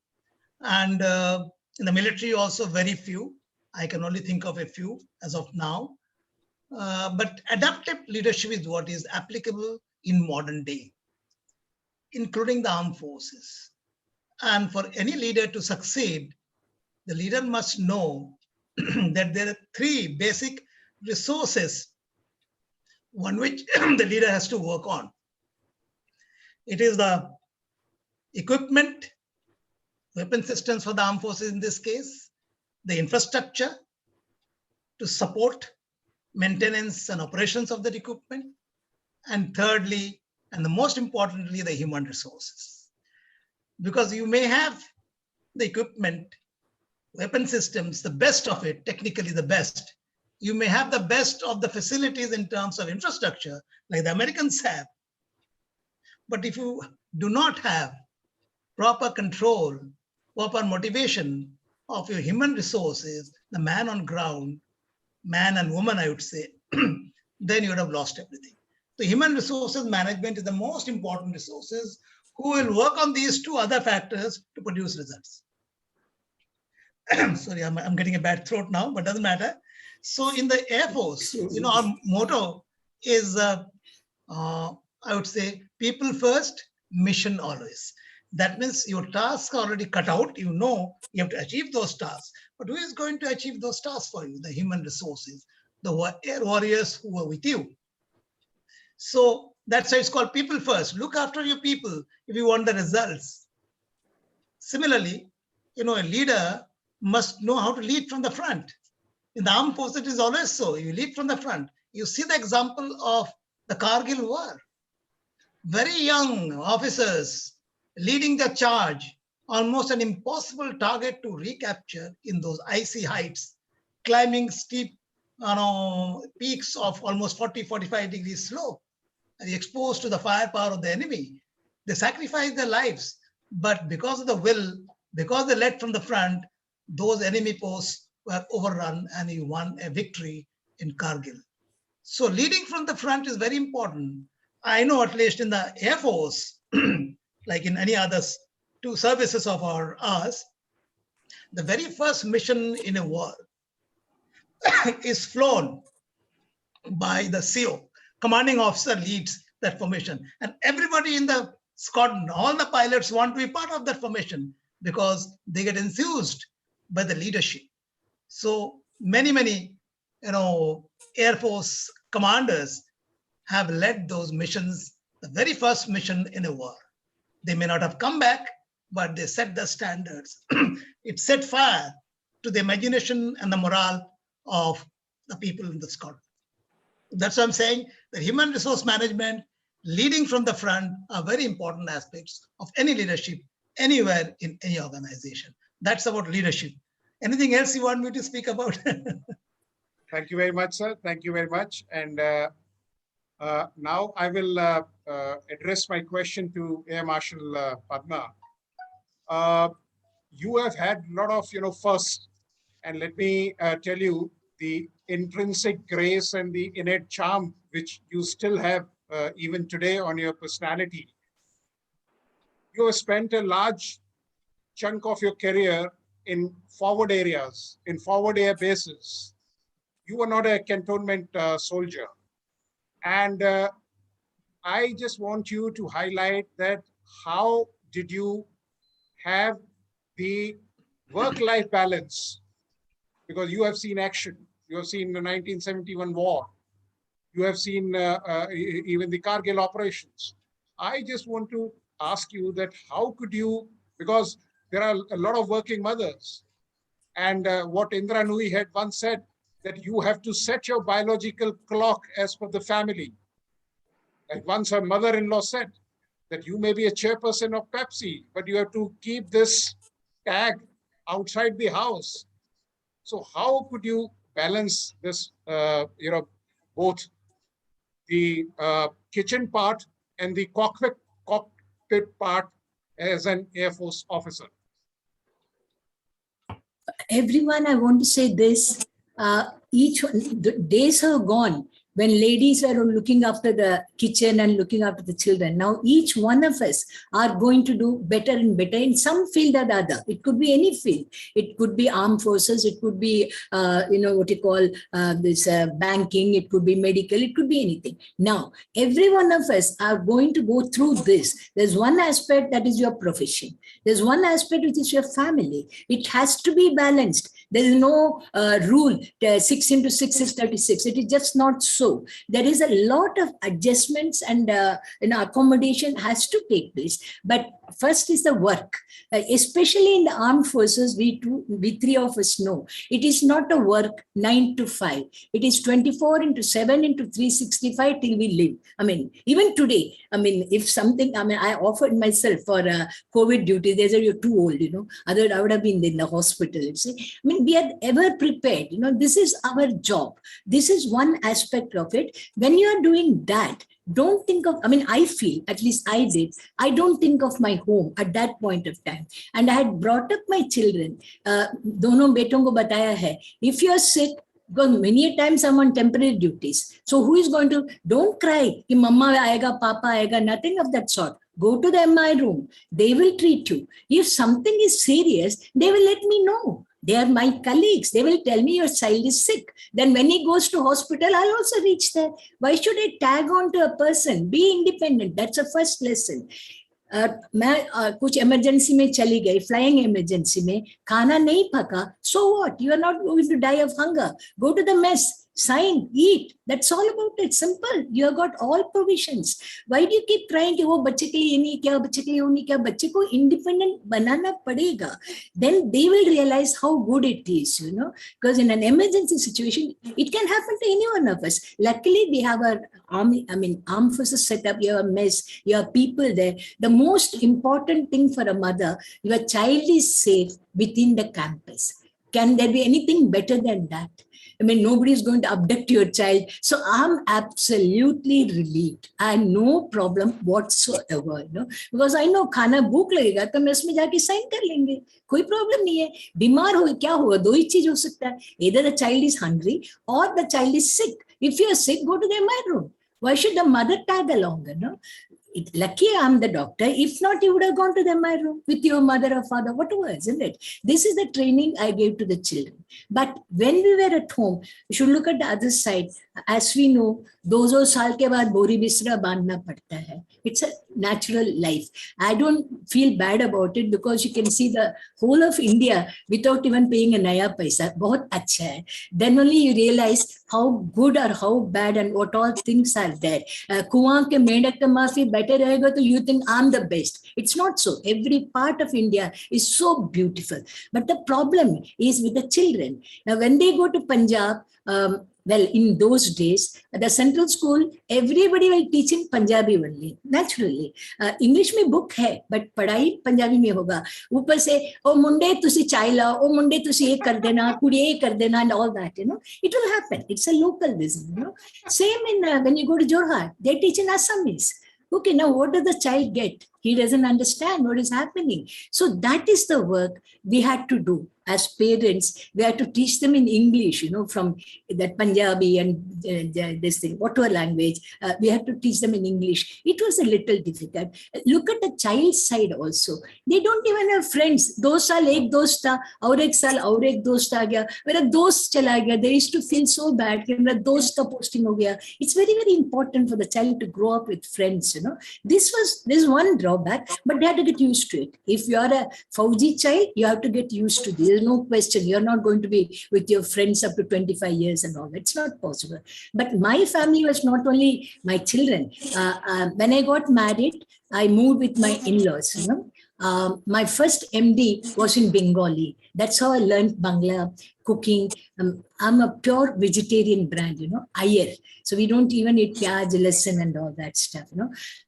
And in the military also very few. I can only think of a few as of now. But adaptive leadership is what is applicable in modern day, including the armed forces. And for any leader to succeed, the leader must know that there are three basic resources on which the leader has to work on. It is the equipment, weapon systems for the armed forces in this case, the infrastructure to support maintenance and operations of that equipment, and thirdly, and the most importantly, the human resources. Because you may have the equipment, weapon systems, the best of it, technically the best. You may have the best of the facilities in terms of infrastructure, like the Americans have. But if you do not have proper control, proper motivation of your human resources, the man on ground, man and woman, I would say, then you would have lost everything. The human resources management is the most important resources, who will work on these two other factors to produce results. Sorry, I'm getting a bad throat now, but doesn't matter. So in the Air Force, our motto is, I would say, people first, mission always. That means your tasks are already cut out. You know you have to achieve those tasks. But who is going to achieve those tasks for you? The human resources, the air warriors who are with you. So that's why it's called people first. Look after your people if you want the results. Similarly, a leader must know how to lead from the front. In the armed forces, it is always so. You lead from the front. You see the example of the Kargil war. Very young officers leading the charge, almost an impossible target to recapture in those icy heights, climbing steep peaks of almost 40, 45 degrees slope, and exposed to the firepower of the enemy. They sacrificed their lives, but because of the will, because they led from the front, those enemy posts were overrun and he won a victory in Kargil. So leading from the front is very important. I know at least in the Air Force, like in any other two services of ours, the very first mission in a war is flown by the CO. Commanding officer leads that formation. And everybody in the squadron, all the pilots want to be part of that formation because they get enthused by the leadership. So many, Air Force commanders have led those missions, the very first mission in a war. They may not have come back, but they set the standards. It set fire to the imagination and the morale of the people in the squadron. That's what I'm saying, that human resource management, leading from the front are very important aspects of any leadership, anywhere in any organization. That's about leadership. Anything else you want me to speak about? Thank you very much, sir. Thank you very much. And now I will address my question to Air Marshal Padma. You have had a lot of, firsts, and let me tell you the intrinsic grace and the innate charm which you still have even today on your personality. you have spent a large chunk of your career in forward areas, in forward air bases. You were not a cantonment soldier. And I just want you to highlight that how did you have the work-life balance? Because you have seen action. You have seen the 1971 war. You have seen even the Kargil operations. I just want to ask you that how could you, because there are a lot of working mothers, and what Indra Nooyi had once said, that you have to set your biological clock as per the family. Like once her mother-in-law said that you may be a chairperson of Pepsi, but you have to keep this tag outside the house. So how could you balance this, both the kitchen part and the cockpit part as an Air Force officer? Everyone, I want to say this, the days are gone when ladies are looking after the kitchen and looking after the children. Now, each one of us are going to do better and better in some field or the other. It could be any field. It could be armed forces. It could be, banking. It could be medical. It could be anything. Now, every one of us are going to go through this. There's one aspect that is your profession. There's one aspect which is your family. It has to be balanced. There is no rule, 6 into 6 is 36. It is just not so. There is a lot of adjustments and accommodation has to take place. But first is the work, especially in the armed forces, we three of us know, it is not a work 9 to 5. It is 24 into 7 into 365 till we live. I mean, even today, I mean, if something, I mean, I offered myself for COVID duty. They said, you're too old, otherwise I would have been in the hospital. I mean, we are ever prepared. This is our job. This is one aspect of it. When you are doing that, don't think of, I mean, I feel, at least I did, I don't think of my home at that point of time. And I had brought up my children. Dono beton ko bataya hai, if you're sick, because many times I'm on temporary duties. So who is going to, don't cry, ki mama aayega, papa aayega, nothing of that sort. Go to the MI room. They will treat you. If something is serious, they will let me know. They are my colleagues. They will tell me your child is sick. Then when he goes to hospital, I'll also reach there. Why should I tag on to a person? Be independent. That's a first lesson. मैं कुछ emergency में चली गई, flying emergency में, खाना नहीं पका, so what? You are not going to die of hunger. Go to the mess. Sign, eat. That's all about it. Simple. You have got all provisions. Why do you keep trying कि वो बच्चे के लिए ये नहीं क्या, बच्चे के लिए वो नहीं क्या? बच्चे को independent बनाना पड़ेगा. Then they will realize how good it is, because in an emergency situation, it can happen to any one of us. Luckily, we have our armed forces set up. You have a mess. You have people there. The most important thing for a mother, your child is safe within the campus. Can there be anything better than that? I mean, nobody is going to abduct your child. So I'm absolutely relieved. I have no problem whatsoever, because I know खाना भूख लगेगा तो मैं इसमें जाके sign कर लेंगे, कोई प्रॉब्लम नहीं है. बीमार हो क्या हुआ, दो ही चीज हो सकता है, either the child is hungry or the child is sick. If you are sick, go to the MI room. Why should the mother tag along? Lucky I'm the doctor. If not, you would have gone to the MI room with your mother or father, whatever, isn't it? This is the training I gave to the children. But when we were at home, we should look at the other side. As we know, 200 साल के बाद बोरी बिस्तरा बांधना पड़ता है. It's a natural life. I don't feel bad about it because you can see the whole of India without even paying a naya paisa. बहुत अच्छा है. Then only you realize how good or how bad and what all things are there. कुआं के मेंढक का माफी बैठे रहेगा तो you think I'm the best. It's not so. Every part of India is so beautiful. But the problem is with the children. Now, when they go to Punjab, well, in those days, the central school, everybody will teach in Punjabi only, naturally. English में book है, but पढ़ाई पंजाबी में होगा. ऊपर से, ओ मुंडे तुसी चाय लाओ, ओ मुंडे तुसी ये कर देना, कुड़ी ये कर देना, and all that, it will happen. It's a localism, Same in when you go to Jorhat, they teach in Assamese. Okay, now what does the child get? He doesn't understand what is happening. So that is the work we had to do. as parents, we have to teach them in English, from that Punjabi and this thing, whatever language, we have to teach them in English. It was a little difficult. Look at the child's side also. They don't even have friends. 2 साल एक दोस्त था, और 1 साल और एक दोस्त आ गया, मेरा दोस्त चला गया. They used to feel so bad कि मेरा दोस्त का posting हो गया. It's very, very important for the child to grow up with friends, This is one drawback, but they have to get used to it. If you are a Fauji child, you have to get used to this. There's no question. You're not going to be with your friends up to 25 years and all. It's not possible. But my family was not only my children. When I got married, I moved with my in-laws, my first MD was in Bengali. That's how I learned Bangla, cooking. I'm a pure vegetarian brand, Iyer. So we don't even eat pyaj, lesson and all that stuff,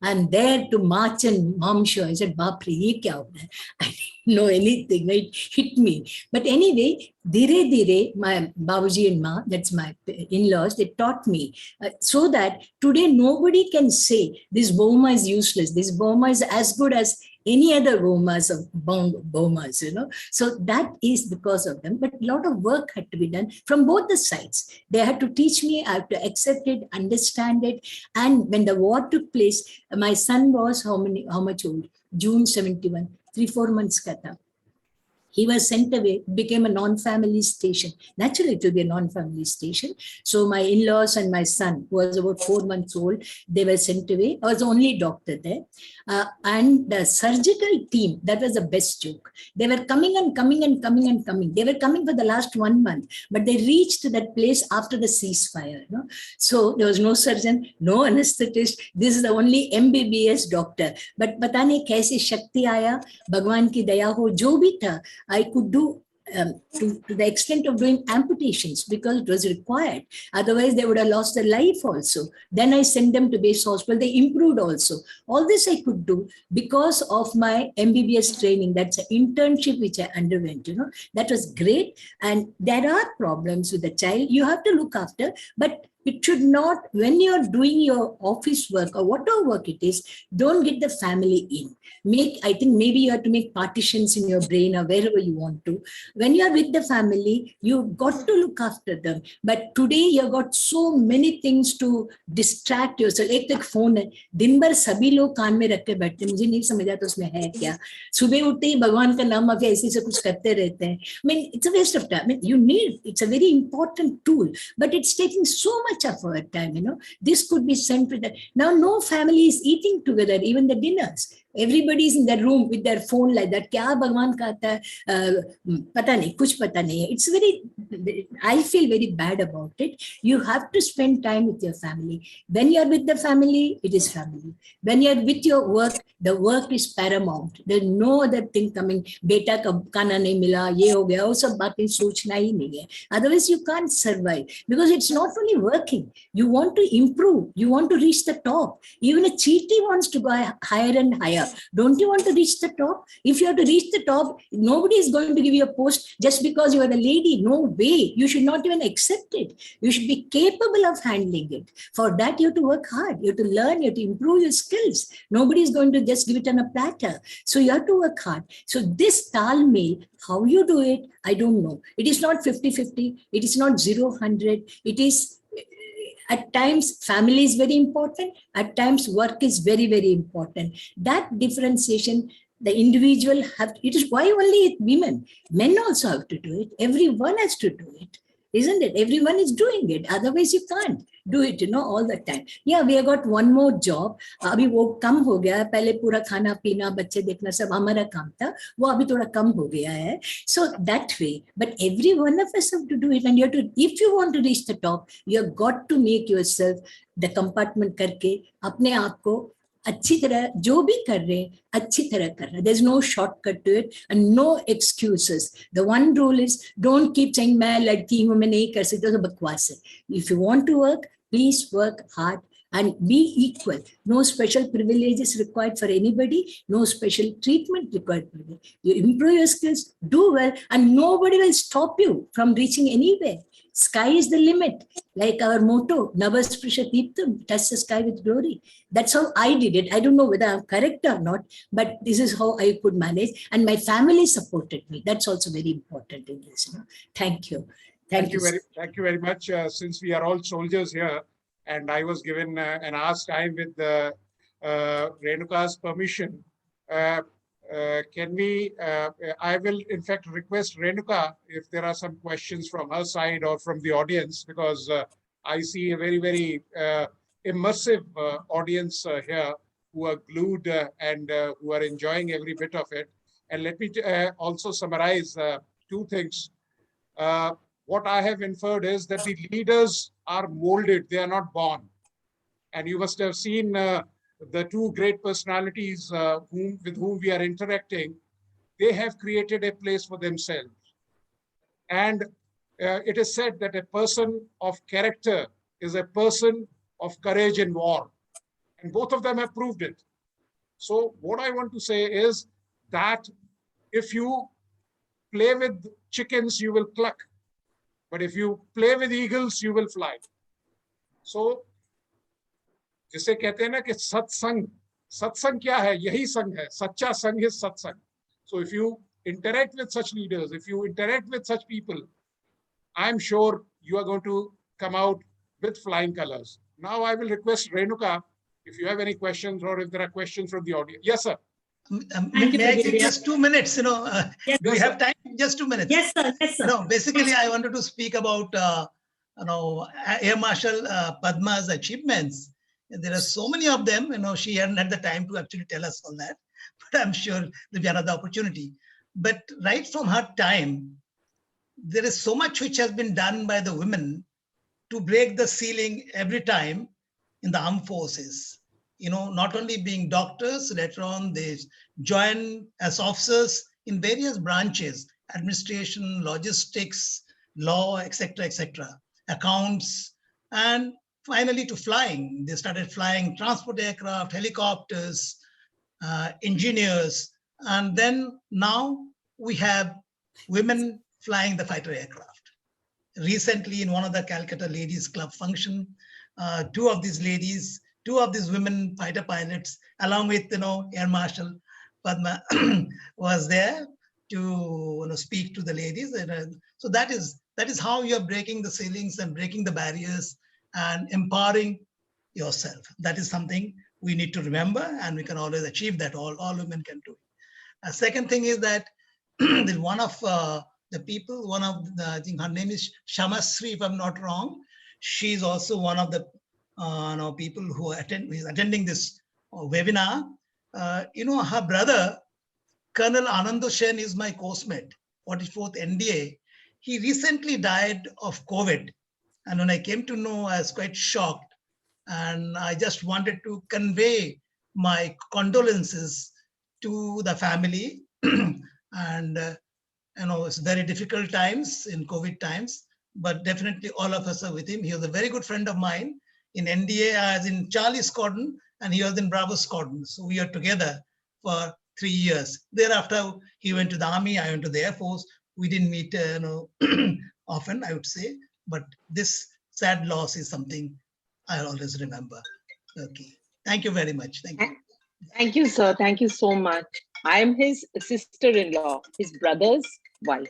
And there to march and mom show, I said, Bapre, ye kya hota hai? I didn't know anything. It hit me. But anyway, dire, my Babuji and Ma, that's my in-laws, they taught me so that today nobody can say this Boma is useless. This Boma is as good as any other Bomas of Bomas, So that is because of them. But a lot of work had to be done from both the sides. They had to teach me, I have to accept it, understand it. And when the war took place, my son was how much old? June 71, 3-4 months ka tha. He was sent away, became a non-family station. Naturally, it will be a non-family station. So my in-laws and my son, who was about 4 months old, they were sent away. I was the only doctor there. And the surgical team, that was the best joke. They were coming and coming and coming and coming. They were coming for the last 1 month, but they reached that place after the ceasefire. So there was no surgeon, no anesthetist. This is the only MBBS doctor. But pata nahi kaise shakti aaya, Bhagwan ki daya ho, jo bhi tha, I could do to the extent of doing amputations because it was required. Otherwise, they would have lost their life also. Then I sent them to base hospital. They improved also. All this I could do because of my MBBS training. That's an internship which I underwent, That was great. And there are problems with the child. You have to look after, but it should not, when you're doing your office work or whatever work it is, don't get the family in. I think maybe you have to make partitions in your brain or wherever you want to. When you're with the family, you've got to look after them. But today you've got so many things to distract yourself. एक phone है, दिन भर सभी लोग कान में रख के बैठते हैं, मुझे नहीं समझ आता उसमें है क्या. सुबह उठते ही भगवान का नाम आके ऐसे से कुछ करते रहते हैं. I mean, it's a waste of time. I mean, it's a very important tool, but it's taking so much of our time, This could be sent with that. Now, no family is eating together, even the dinners. Everybody is in their room with their phone like that. Kya Bhagwan ka aata hai? Pata nahi, kuch pata nahi hai. It's I feel very bad about it. You have to spend time with your family. When you're with the family, it is family. When you're with your work, the work is paramount. There's no other thing coming. Beta ka kana nahi mila, ye ho gaya, wo sab baatein sochna hi nahi hai. Otherwise, you can't survive because it's not only working. You want to improve. You want to reach the top. Even a cheaty wants to go higher and higher. Don't you want to reach the top? If you have to reach the top, nobody is going to give you a post just because you are a lady. No way. You should not even accept it. You should be capable of handling it. For that, you have to work hard. You have to learn. You have to improve your skills. Nobody is going to just give it on a platter. So you have to work hard. So this talmeil, how you do it, I don't know. It is not 50-50. It is not 0-100. It is at times, family is very important. At times, work is very, very important. That differentiation, the individual it is why only women. Men also have to do it. Everyone has to do it. Isn't it? Everyone is doing it. Otherwise, you can't do it, all the time. Yeah, we have got one more job. अभी वो कम हो गया. पहले पूरा खाना पीना, बच्चे देखना सब हमारा काम था. वो अभी थोड़ा कम हो गया है. So that way, but every one of us have to do it. And you have to, if you want to reach the top, you have got to make yourself the compartment करके अपने आप को अच्छी तरह जो भी कर रहे हैं अच्छी तरह कर रहे हैं. There's no shortcut to it and no excuses. The one rule is don't keep saying मैं लड़की हूँ मैं नहीं कर सकती, तो बकवास है. If you want to work, please work hard. and be equal. No special privileges required for anybody, no special treatment required for anybody. You improve your skills, do well, and nobody will stop you from reaching anywhere. Sky is the limit. Like our motto, Navasprisha Deeptam, touch the sky with glory. That's how I did it. I don't know whether I'm correct or not, but this is how I could manage. And my family supported me. That's also very important in this. You know? Thank you. Thank you very much. Since we are all soldiers here, and I was given an hour's time with Renuka's permission, can we, I will in fact request Renuka if there are some questions from her side or from the audience, because I see a very, very immersive audience here who are glued and who are enjoying every bit of it. And let me also summarize two things. What I have inferred is that the leaders are molded, they are not born. And you must have seen the two great personalities with whom we are interacting. They have created a place for themselves. And it is said that a person of character is a person of courage in war. And both of them have proved it. So what I want to say is that if you play with chickens, you will cluck. But if you play with eagles, you will fly. So, जिसे कहते हैं ना कि सत्संग क्या है? यही संग है. सच्चा संग is सत्संग. So if you interact with such leaders, if you interact with such people, I'm sure you are going to come out with flying colors. Now I will request Renuka, if you have any questions or if there are questions from the audience. Yes, sir. May I take just 2 minutes? You know, Yes, do we have time? Just 2 minutes. Yes, sir. Yes, sir. No, basically, I wanted to speak about Air Marshal Padma's achievements. There are so many of them. You know, she hadn't had the time to actually tell us all that, but I'm sure there'll be another opportunity. But right from her time, there is so much which has been done by the women to break the ceiling every time in the armed forces. You know, not only being doctors, later on they join as officers in various branches, administration, logistics, law, etc., accounts, and finally to flying. They started flying transport aircraft, helicopters, engineers, and then now we have women flying the fighter aircraft. Recently, in one of the Calcutta Ladies Club function, two of these women fighter pilots, along with Air Marshal Padma, was there to speak to the ladies. And so that is how you are breaking the ceilings and breaking the barriers and empowering yourself. That is something we need to remember, and we can always achieve that. All women can do it. A second thing is that one of the people, I think her name is Shamasri, if I'm not wrong. She's also one of the people who is attending this webinar. Her brother, Colonel Anando Sen, is my coursemate, 44th NDA. He recently died of COVID. And when I came to know, I was quite shocked. And I just wanted to convey my condolences to the family. And, it's very difficult times in COVID times, but definitely all of us are with him. He was a very good friend of mine in NDA, as in Charlie Squadron, and he was in Bravo Squadron. So we are together for 3 years. Thereafter, he went to the Army, I went to the Air Force. We didn't meet often, I would say, but this sad loss is something I always remember. Okay, thank you very much. Thank you. Thank you, sir. Thank you so much. I am his sister-in-law, his brother's wife.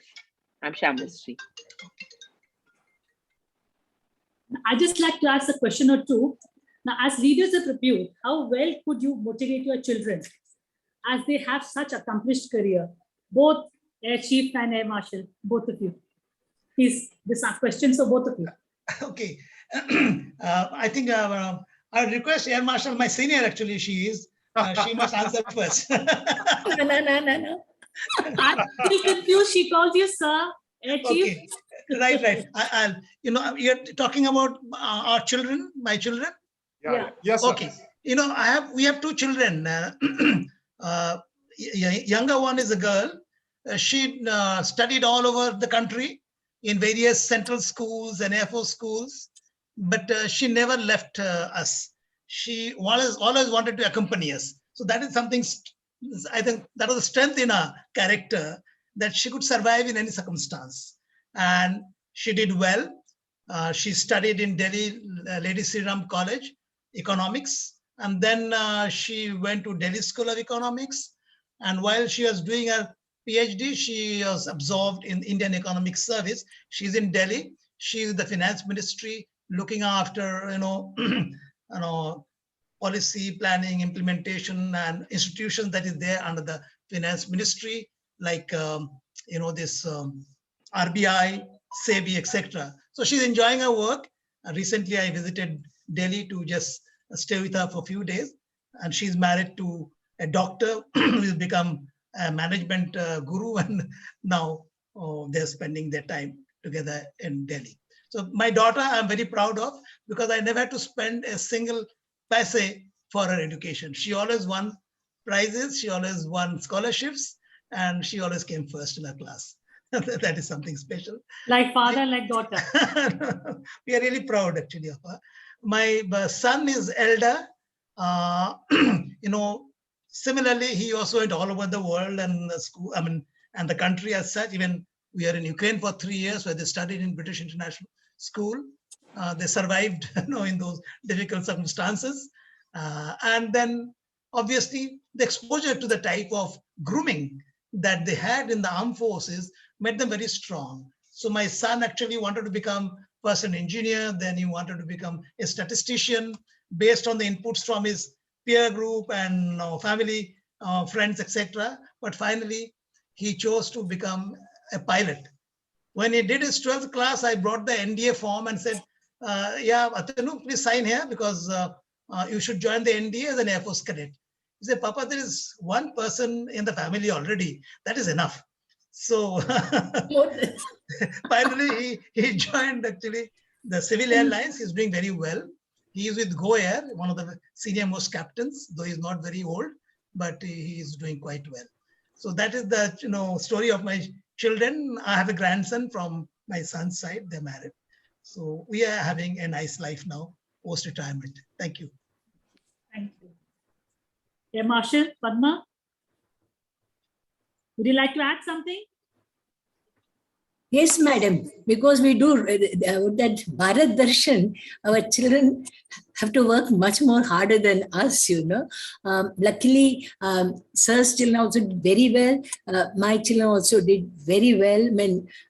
I'm Shamasri. I'd just like to ask a question or two. Now, as leaders of repute, how well could you motivate your children as they have such accomplished career, both Air Chief and Air Marshal, both of you? Please, this are questions for both of you. Okay. I think I request Air Marshal, my senior actually, she is. She must answer first. No. I'm still confused. She calls you sir, Air Chief. Okay. Right. You're talking about our children, my children. Yeah. Yes, sir. Okay. We have two children. Younger one is a girl. She studied all over the country in various central schools and Air Force schools, but she never left us. she always wanted to accompany us. So that is something, I think that was a strength in her character, that she could survive in any circumstance. And she did well. She studied in Delhi Lady Sri Ram College, economics. And then she went to Delhi School of Economics. And while she was doing her PhD, she was absorbed in Indian Economic Service. She's in Delhi. She's the finance ministry, looking after, policy planning, implementation, and institutions that is there under the finance ministry, like this RBI, SEBI, etc. So she's enjoying her work. Recently, I visited Delhi to just stay with her for a few days, and she's married to a doctor who's become a management guru, and now they're spending their time together in Delhi. So my daughter, I'm very proud of, because I never had to spend a single paise for her education. She always won prizes, she always won scholarships, and she always came first in her class. That is something special. Like father, like daughter. We are really proud, actually, of her. My son is elder. Similarly, he also went all over the world and the school, and the country as such. Even we are in Ukraine for 3 years, where they studied in British International School. They survived, in those difficult circumstances. And then, obviously, the exposure to the type of grooming that they had in the armed forces made them very strong. So my son actually wanted to become first an engineer, then he wanted to become a statistician based on the inputs from his peer group and family, friends, etc. But finally, he chose to become a pilot. When he did his 12th class, I brought the NDA form and said, Atanu, please sign here, because you should join the NDA as an Air Force cadet. He said, Papa, there is one person in the family already. That is enough. So finally, he joined actually the Civil Airlines. He's doing very well. He is with Go Air, one of the senior most captains, though he's not very old, but he is doing quite well. So that is the story of my children. I have a grandson from my son's side. They're married. So we are having a nice life now, post-retirement. Thank you. Thank you. Yeah, Marshal, Padma, would you like to add something? Yes, madam, because we do that Bharat Darshan, our children have to work much more harder than us, Luckily, sir's children also did very well. My children also did very well.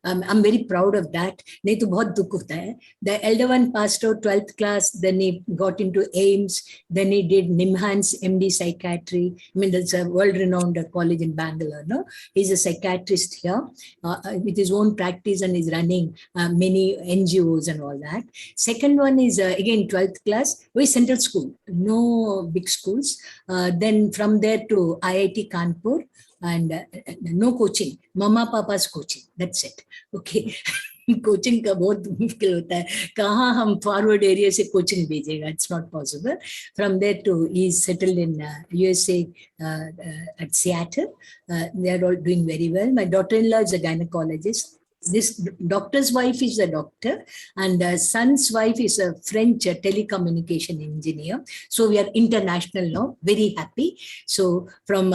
I'm very proud of that. Nahi to bahut dukh hota hai. The elder one passed out 12th class, then he got into AIMS, then he did NIMHANS MD Psychiatry. That's a world-renowned college in Bangalore. No? He's a psychiatrist here with his own practice, and is running many NGOs and all that. Second one is again 12th class, very central school, no big schools. Then from there to IIT Kanpur, and no coaching, mama papa's coaching, that's it. Okay. Coaching का बहुत मुश्किल होता है, कहाँ हम forward area से coaching भेजेगा, it's not possible. From there to he is settled in USA at Seattle. They are all doing very well. My daughter-in-law is a gynecologist. This doctor's wife is a doctor, and son's wife is a French telecommunication engineer. So we are international now, very happy. So from,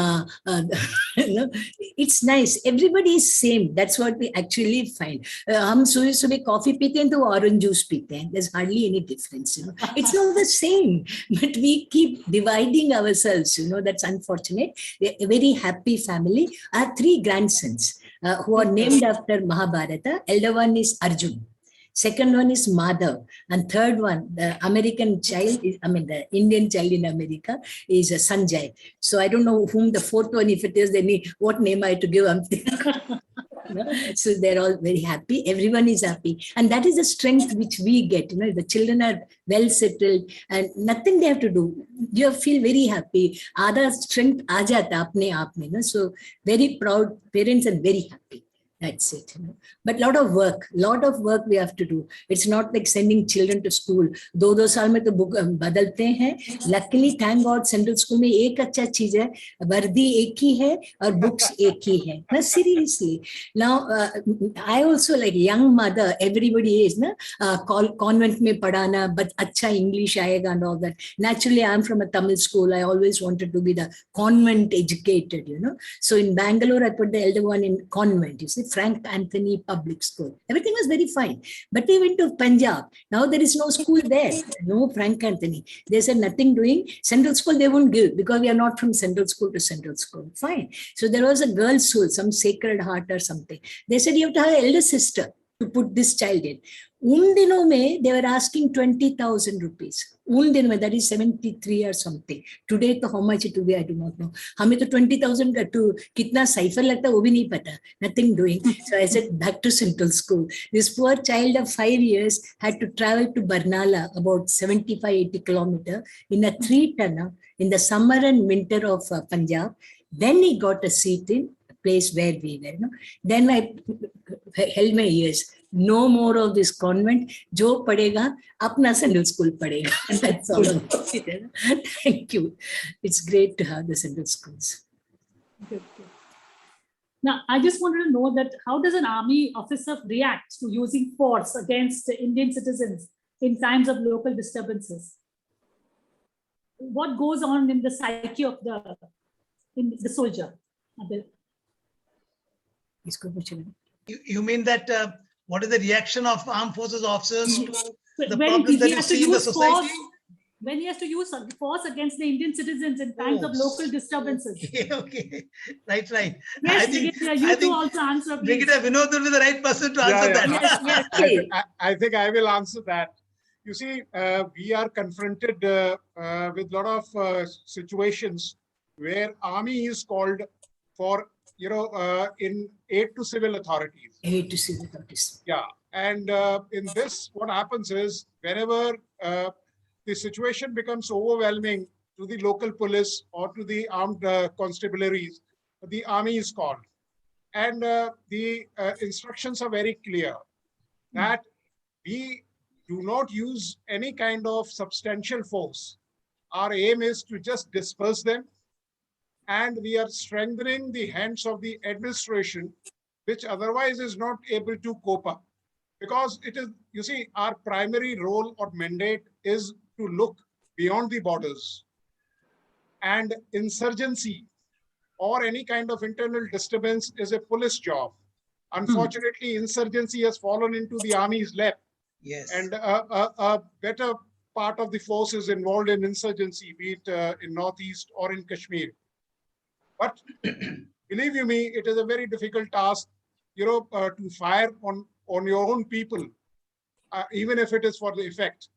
it's nice. Everybody is same. That's what we actually find. हम सुबह coffee पीते हैं तो orange juice पीते हैं. There's hardly any difference. It's all the same, but we keep dividing ourselves. That's unfortunate. We're a very happy family. I have 3 grandsons. Who are named after Mahabharata. Elder one is Arjun. Second one is Madhav. And third one, the American child, the Indian child in America is Sanjay. So I don't know whom the fourth one, if it is what name I have to give. So they're all very happy. Everyone is happy. And that is the strength which we get. The children are well settled and nothing they have to do. You feel very happy. Other strength aa jata apne aap mein. So very proud parents and very happy. That's it. But lot of work we have to do. It's not like sending children to school. 2-2 साल में तो book बदलते हैं. Luckily, thank God, Central School में एक अच्छा चीज है, वर्दी एक ही है और books एक ही है. No, seriously. Now, I also like young mother. Everybody is na convent में पढ़ाना, but अच्छा English आएगा and all that. Naturally, I'm from a Tamil school. I always wanted to be the convent educated, So in Bangalore, I put the elder one in convent. You see. Frank Anthony Public School. Everything was very fine. But we went to Punjab. Now there is no school there. No Frank Anthony. They said nothing doing. Central School they won't give because we are not from Central School to Central School. Fine. So there was a girls' school, some Sacred Heart or something. They said you have to have an elder sister to put this child in. उन दिनों में they were asking 20,000 rupees. उन दिनों में, that is 73 or something. Today तो how much it will be, I do not know. हमें तो 20,000 to कितना साइफर लगता है वो भी नहीं पता. Nothing doing. So I said back to Central School. This poor child of 5 years had to travel to Barnala, about 75-80 kilometers in a 3-tonner in the summer and winter of Punjab. Then he got a seat in a place where we were. Then I held my ears. No more of this convent. जो पढ़ेगा अपना Central School पढ़ेगा. And that's all about it. Thank you. It's great to have the Central Schools. Good. Now, I just wanted to know that how does an army officer react to using force against Indian citizens in times of local disturbances? What goes on in the psyche of the soldier? You mean that what is the reaction of armed forces officers to the When problems that he you has to see in the use society? force, when he has to use force against the Indian citizens in times of local disturbances. Okay. Right. Yes, I think, you too also answer. please. Brigadier Vinod will be the right person to answer that. Yes. I think I will answer that. You see, we are confronted with a lot of situations where army is called for, in aid to civil authorities. Aid to civil authorities. Yeah. And in this, what happens is whenever the situation becomes overwhelming to the local police or to the armed constabularies, the army is called. And the instructions are very clear that we do not use any kind of substantial force. Our aim is to just disperse them. And we are strengthening the hands of the administration, which otherwise is not able to cope up. Because it is, you see, our primary role or mandate is to look beyond the borders. And insurgency or any kind of internal disturbance is a police job. Unfortunately, insurgency has fallen into the army's lap. Yes. And a better part of the force is involved in insurgency, be it in Northeast or in Kashmir. But believe you me, it is a very difficult task, to fire on your own people, even if it is for the effect.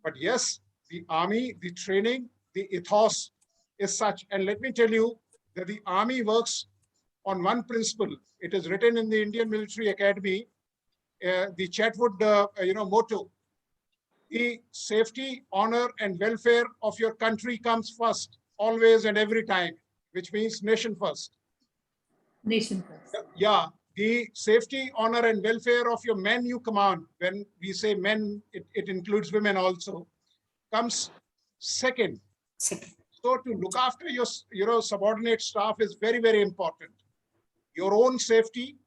But yes, the army, the training, the ethos is such. And let me tell you that the army works on one principle. It is written in the Indian Military Academy, the Chatwood, motto. The safety, honor, and welfare of your country comes first, always and every time, which means nation first. Nation first. Yeah, the safety, honor, and welfare of your men you command, when we say men, it includes women also, comes second. So to look after your subordinate staff is very, very important. Your own safety,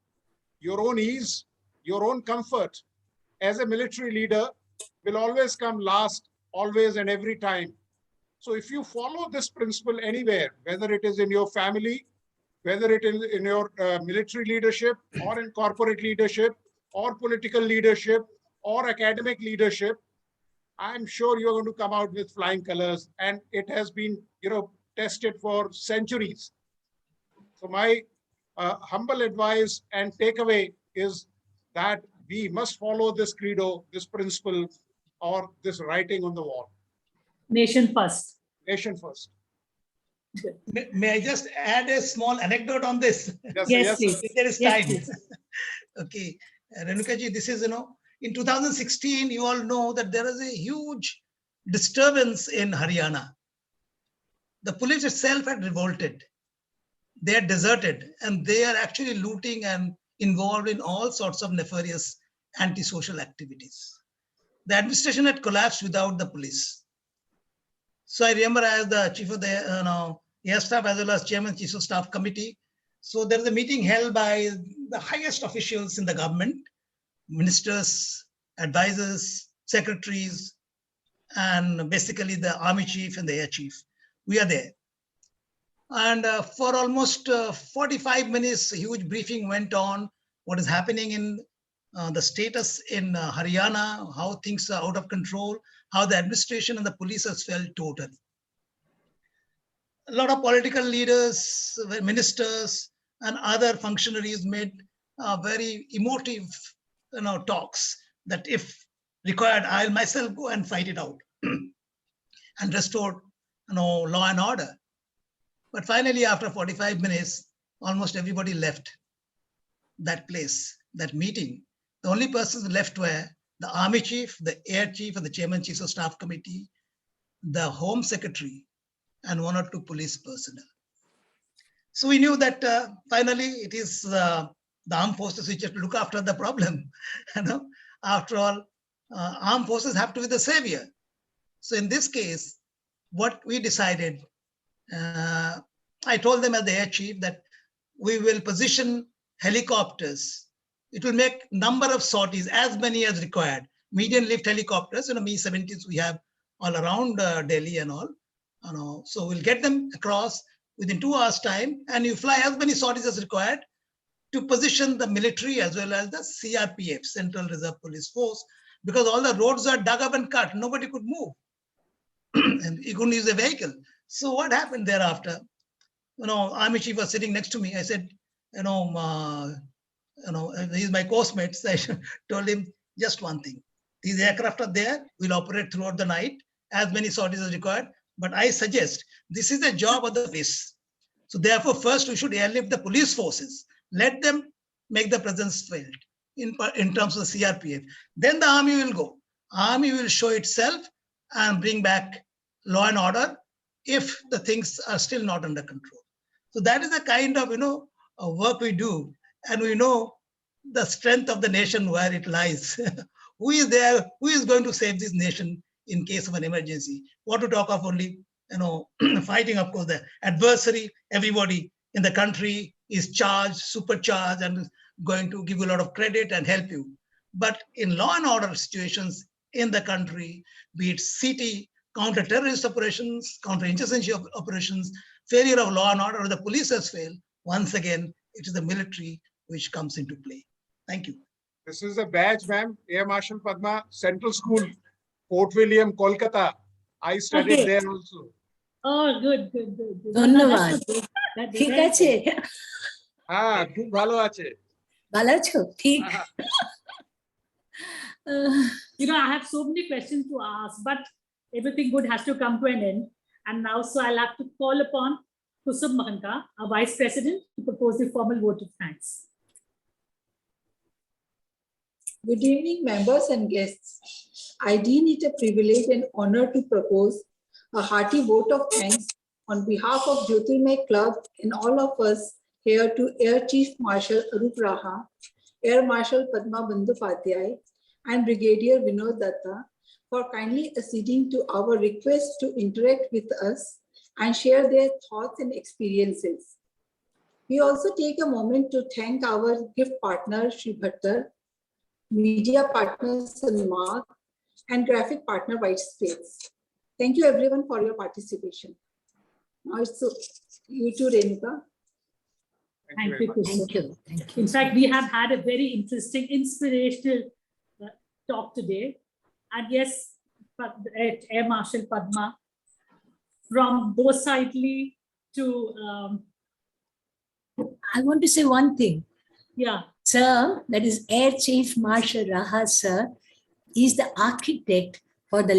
your own ease, your own comfort as a military leader will always come last, always and every time. So if you follow this principle anywhere, whether it is in your family, whether it is in your military leadership or in corporate leadership or political leadership or academic leadership, I'm sure you're going to come out with flying colors, and it has been, tested for centuries. So my humble advice and takeaway is that we must follow this credo, this principle, or this writing on the wall. Nation first. Nation first. May I just add a small anecdote on this? Yes, please. If there is Yes, time. please. Okay. Renuka ji, this is, in 2016, you all know that there is a huge disturbance in Haryana. The police itself had revolted. They had deserted, and they are actually looting and involved in all sorts of nefarious antisocial activities. The administration had collapsed without the police. So I remember as the chief of the air staff as well as chairman chief of staff committee. So there is a meeting held by the highest officials in the government, ministers, advisors, secretaries, and basically the army chief and the air chief. We are there. And for almost 45 minutes, a huge briefing went on what is happening in the status in Haryana, how things are out of control, how the administration and the police has failed totally. A lot of political leaders, ministers, and other functionaries made very emotive talks that if required, I'll myself go and fight it out and restore law and order. But finally, after 45 minutes, almost everybody left that place, that meeting. The only persons left were the army chief, the air chief, and the chairman chief of staff committee, the home secretary, and 1 or 2 police personnel. So we knew that finally it is the armed forces which have to look after the problem. After all, armed forces have to be the savior. So in this case, what we decided, I told them as the air chief that we will position helicopters. It will make number of sorties, as many as required. Medium lift helicopters, Mi-17s we have all around Delhi and all. So we'll get them across within 2 hours time, and you fly as many sorties as required to position the military as well as the CRPF, Central Reserve Police Force, because all the roads are dug up and cut. Nobody could move. And you couldn't use a vehicle. So what happened thereafter? Army chief was sitting next to me. I said, he's my course mate. So I told him just one thing. These aircraft are there. We'll operate throughout the night, as many sorties as required. But I suggest this is a job of the police. So therefore, first we should airlift the police forces. Let them make the presence felt in terms of the CRPF. Then the army will go. Army will show itself and bring back law and order if the things are still not under control. So that is the kind of work we do, and we know the strength of the nation where it lies. Who is there? Who is going to save this nation in case of an emergency? What to talk of only fighting, of course, the adversary. Everybody in the country is charged, supercharged, and going to give you a lot of credit and help you. But in law and order situations in the country, be it CT, counter-terrorist operations, counter-insurgency operations, failure of law and order, or the police has failed, once again, it is the military which comes into play. Thank you. This is a badge, ma'am. Air Marshal Padma, Central School, Fort William, Kolkata. I studied there also. Oh, good. ধন্যবাদ That's ঠিক very আছে খুব ভালো আছে ভালো আছো ঠিক I have so many questions to ask, but everything good has to come to an end. And now, so I'll have to call upon Kusum Mahanka, our Vice President, to propose the formal vote of thanks. Good evening, members and guests. I deem it a privilege and honor to propose a hearty vote of thanks on behalf of Jyotirmay Club and all of us here to Air Chief Marshal Arup Raha, Air Marshal Padma Bandyopadhyay, and Brigadier Vinod Datta for kindly acceding to our request to interact with us and share their thoughts and experiences. We also take a moment to thank our gift partner, Shri Bhattar, media partner, Sanmark, and graphic partner, White Space. Thank you everyone for your participation. Now it's you too, Renuka. Thank you, very much. Kusum. Thank you. Thank you. In fact, we have had a very interesting, inspirational talk today. And yes, Air Marshal Padma, from docilely to, I want to say one thing. yeah, Sir, that is Air Chief Marshal Raha, sir, is the architect for the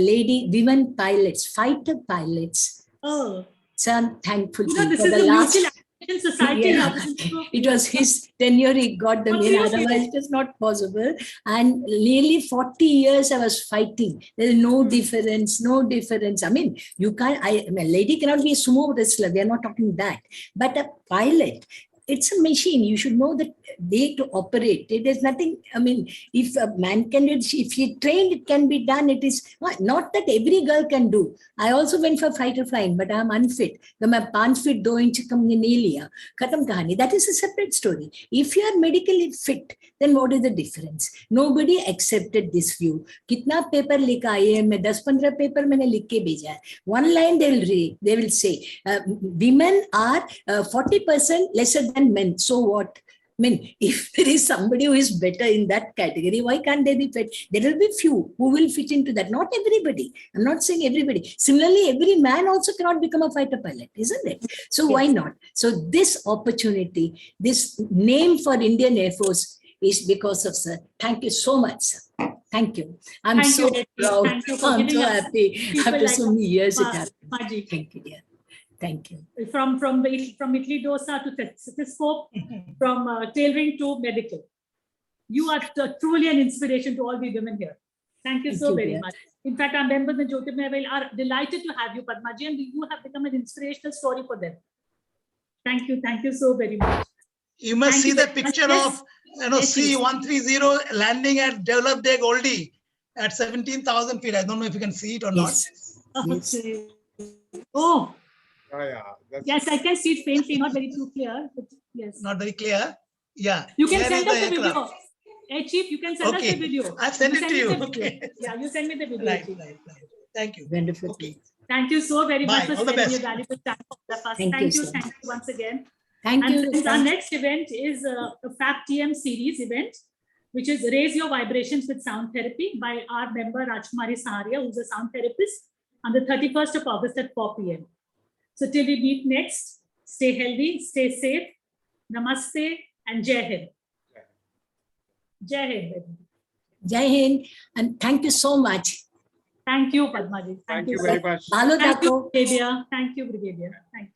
women pilots, fighter pilots. oh, So I'm thankful to this for is the the last. Mutual Action Society. Yeah. now. It was his tenure, he got them in, Absolutely. otherwise it was not possible. And nearly 40 years I was fighting. There is no difference, no difference. I mean, you can't, a lady cannot be a sumo wrestler, we are not talking that. But a pilot, it's a machine. You should know the way to operate it. There's nothing, I mean, if a man can, if you trained, it can be done. It is not that every girl can do. I also went for fighter flying, but I'm unfit. The my 5 feet 2 inch kam nahi liya. Khatam kahani. That is a separate story. If you are medically fit, then what is the difference? Nobody accepted this view. Kitna paper likha aaye, main 10-15 paper maine likh ke bheja hai. One line they will read, they will say, women are 40% lesser than men. So what? I mean, if there is somebody who is better in that category, why can't they be fit? There will be few who will fit into that. Not everybody. I'm not saying everybody. Similarly, every man also cannot become a fighter pilot, isn't it? So why not? So this opportunity, this name for Indian Air Force is because of sir. Thank you so much, sir. Thank you. I'm Thank so you, proud. thank you for I'm giving so us happy. people After like so many years it happened. Maji. Thank you, dear. Thank you. From Italy dosa to stethoscope, from tailoring to medical. You are truly an inspiration to all the women here. Thank you Thank so you, very dear. much. In fact, our members in Jyotirmay are delighted to have you, Padmaji, and you have become an inspirational story for them. Thank you so very much. You must Thank see you the very much. picture Yes. of C-130 landing at Developed Day Goldie at 17,000 feet. I don't know if you can see it or not. Yes. Yes. Okay. Oh, Yeah, that's yes, I can see it faintly, not very too clear, but yes. Not very clear. Yeah. You can here is send us the aircraft. video. Hey, Chief, you can send us the Okay. video. I'll send it send to me you. the video. Okay. Yeah, you send me the video. Right, Chief. right. Thank you. Wonderful. Okay. Thank you so very Bye. much for All the spending best. your valuable time with us. Thank you, sir. Thank you once again. Thank And you. friends, our Thank- next event is a FAP-TM series event, which is Raise Your Vibrations with Sound Therapy by our member Rajkumari Saharia, who's a sound therapist, on the 31st of August at 4 p.m. So till we meet next, stay healthy, stay safe. Namaste and Jai Hind. Jai Hind. Jai Hind, and thank you so much. Thank you, Padmaji. Thank you very much. Balo Thank you, Dako. Brigadier. Thank you, Brigadier. Thank you.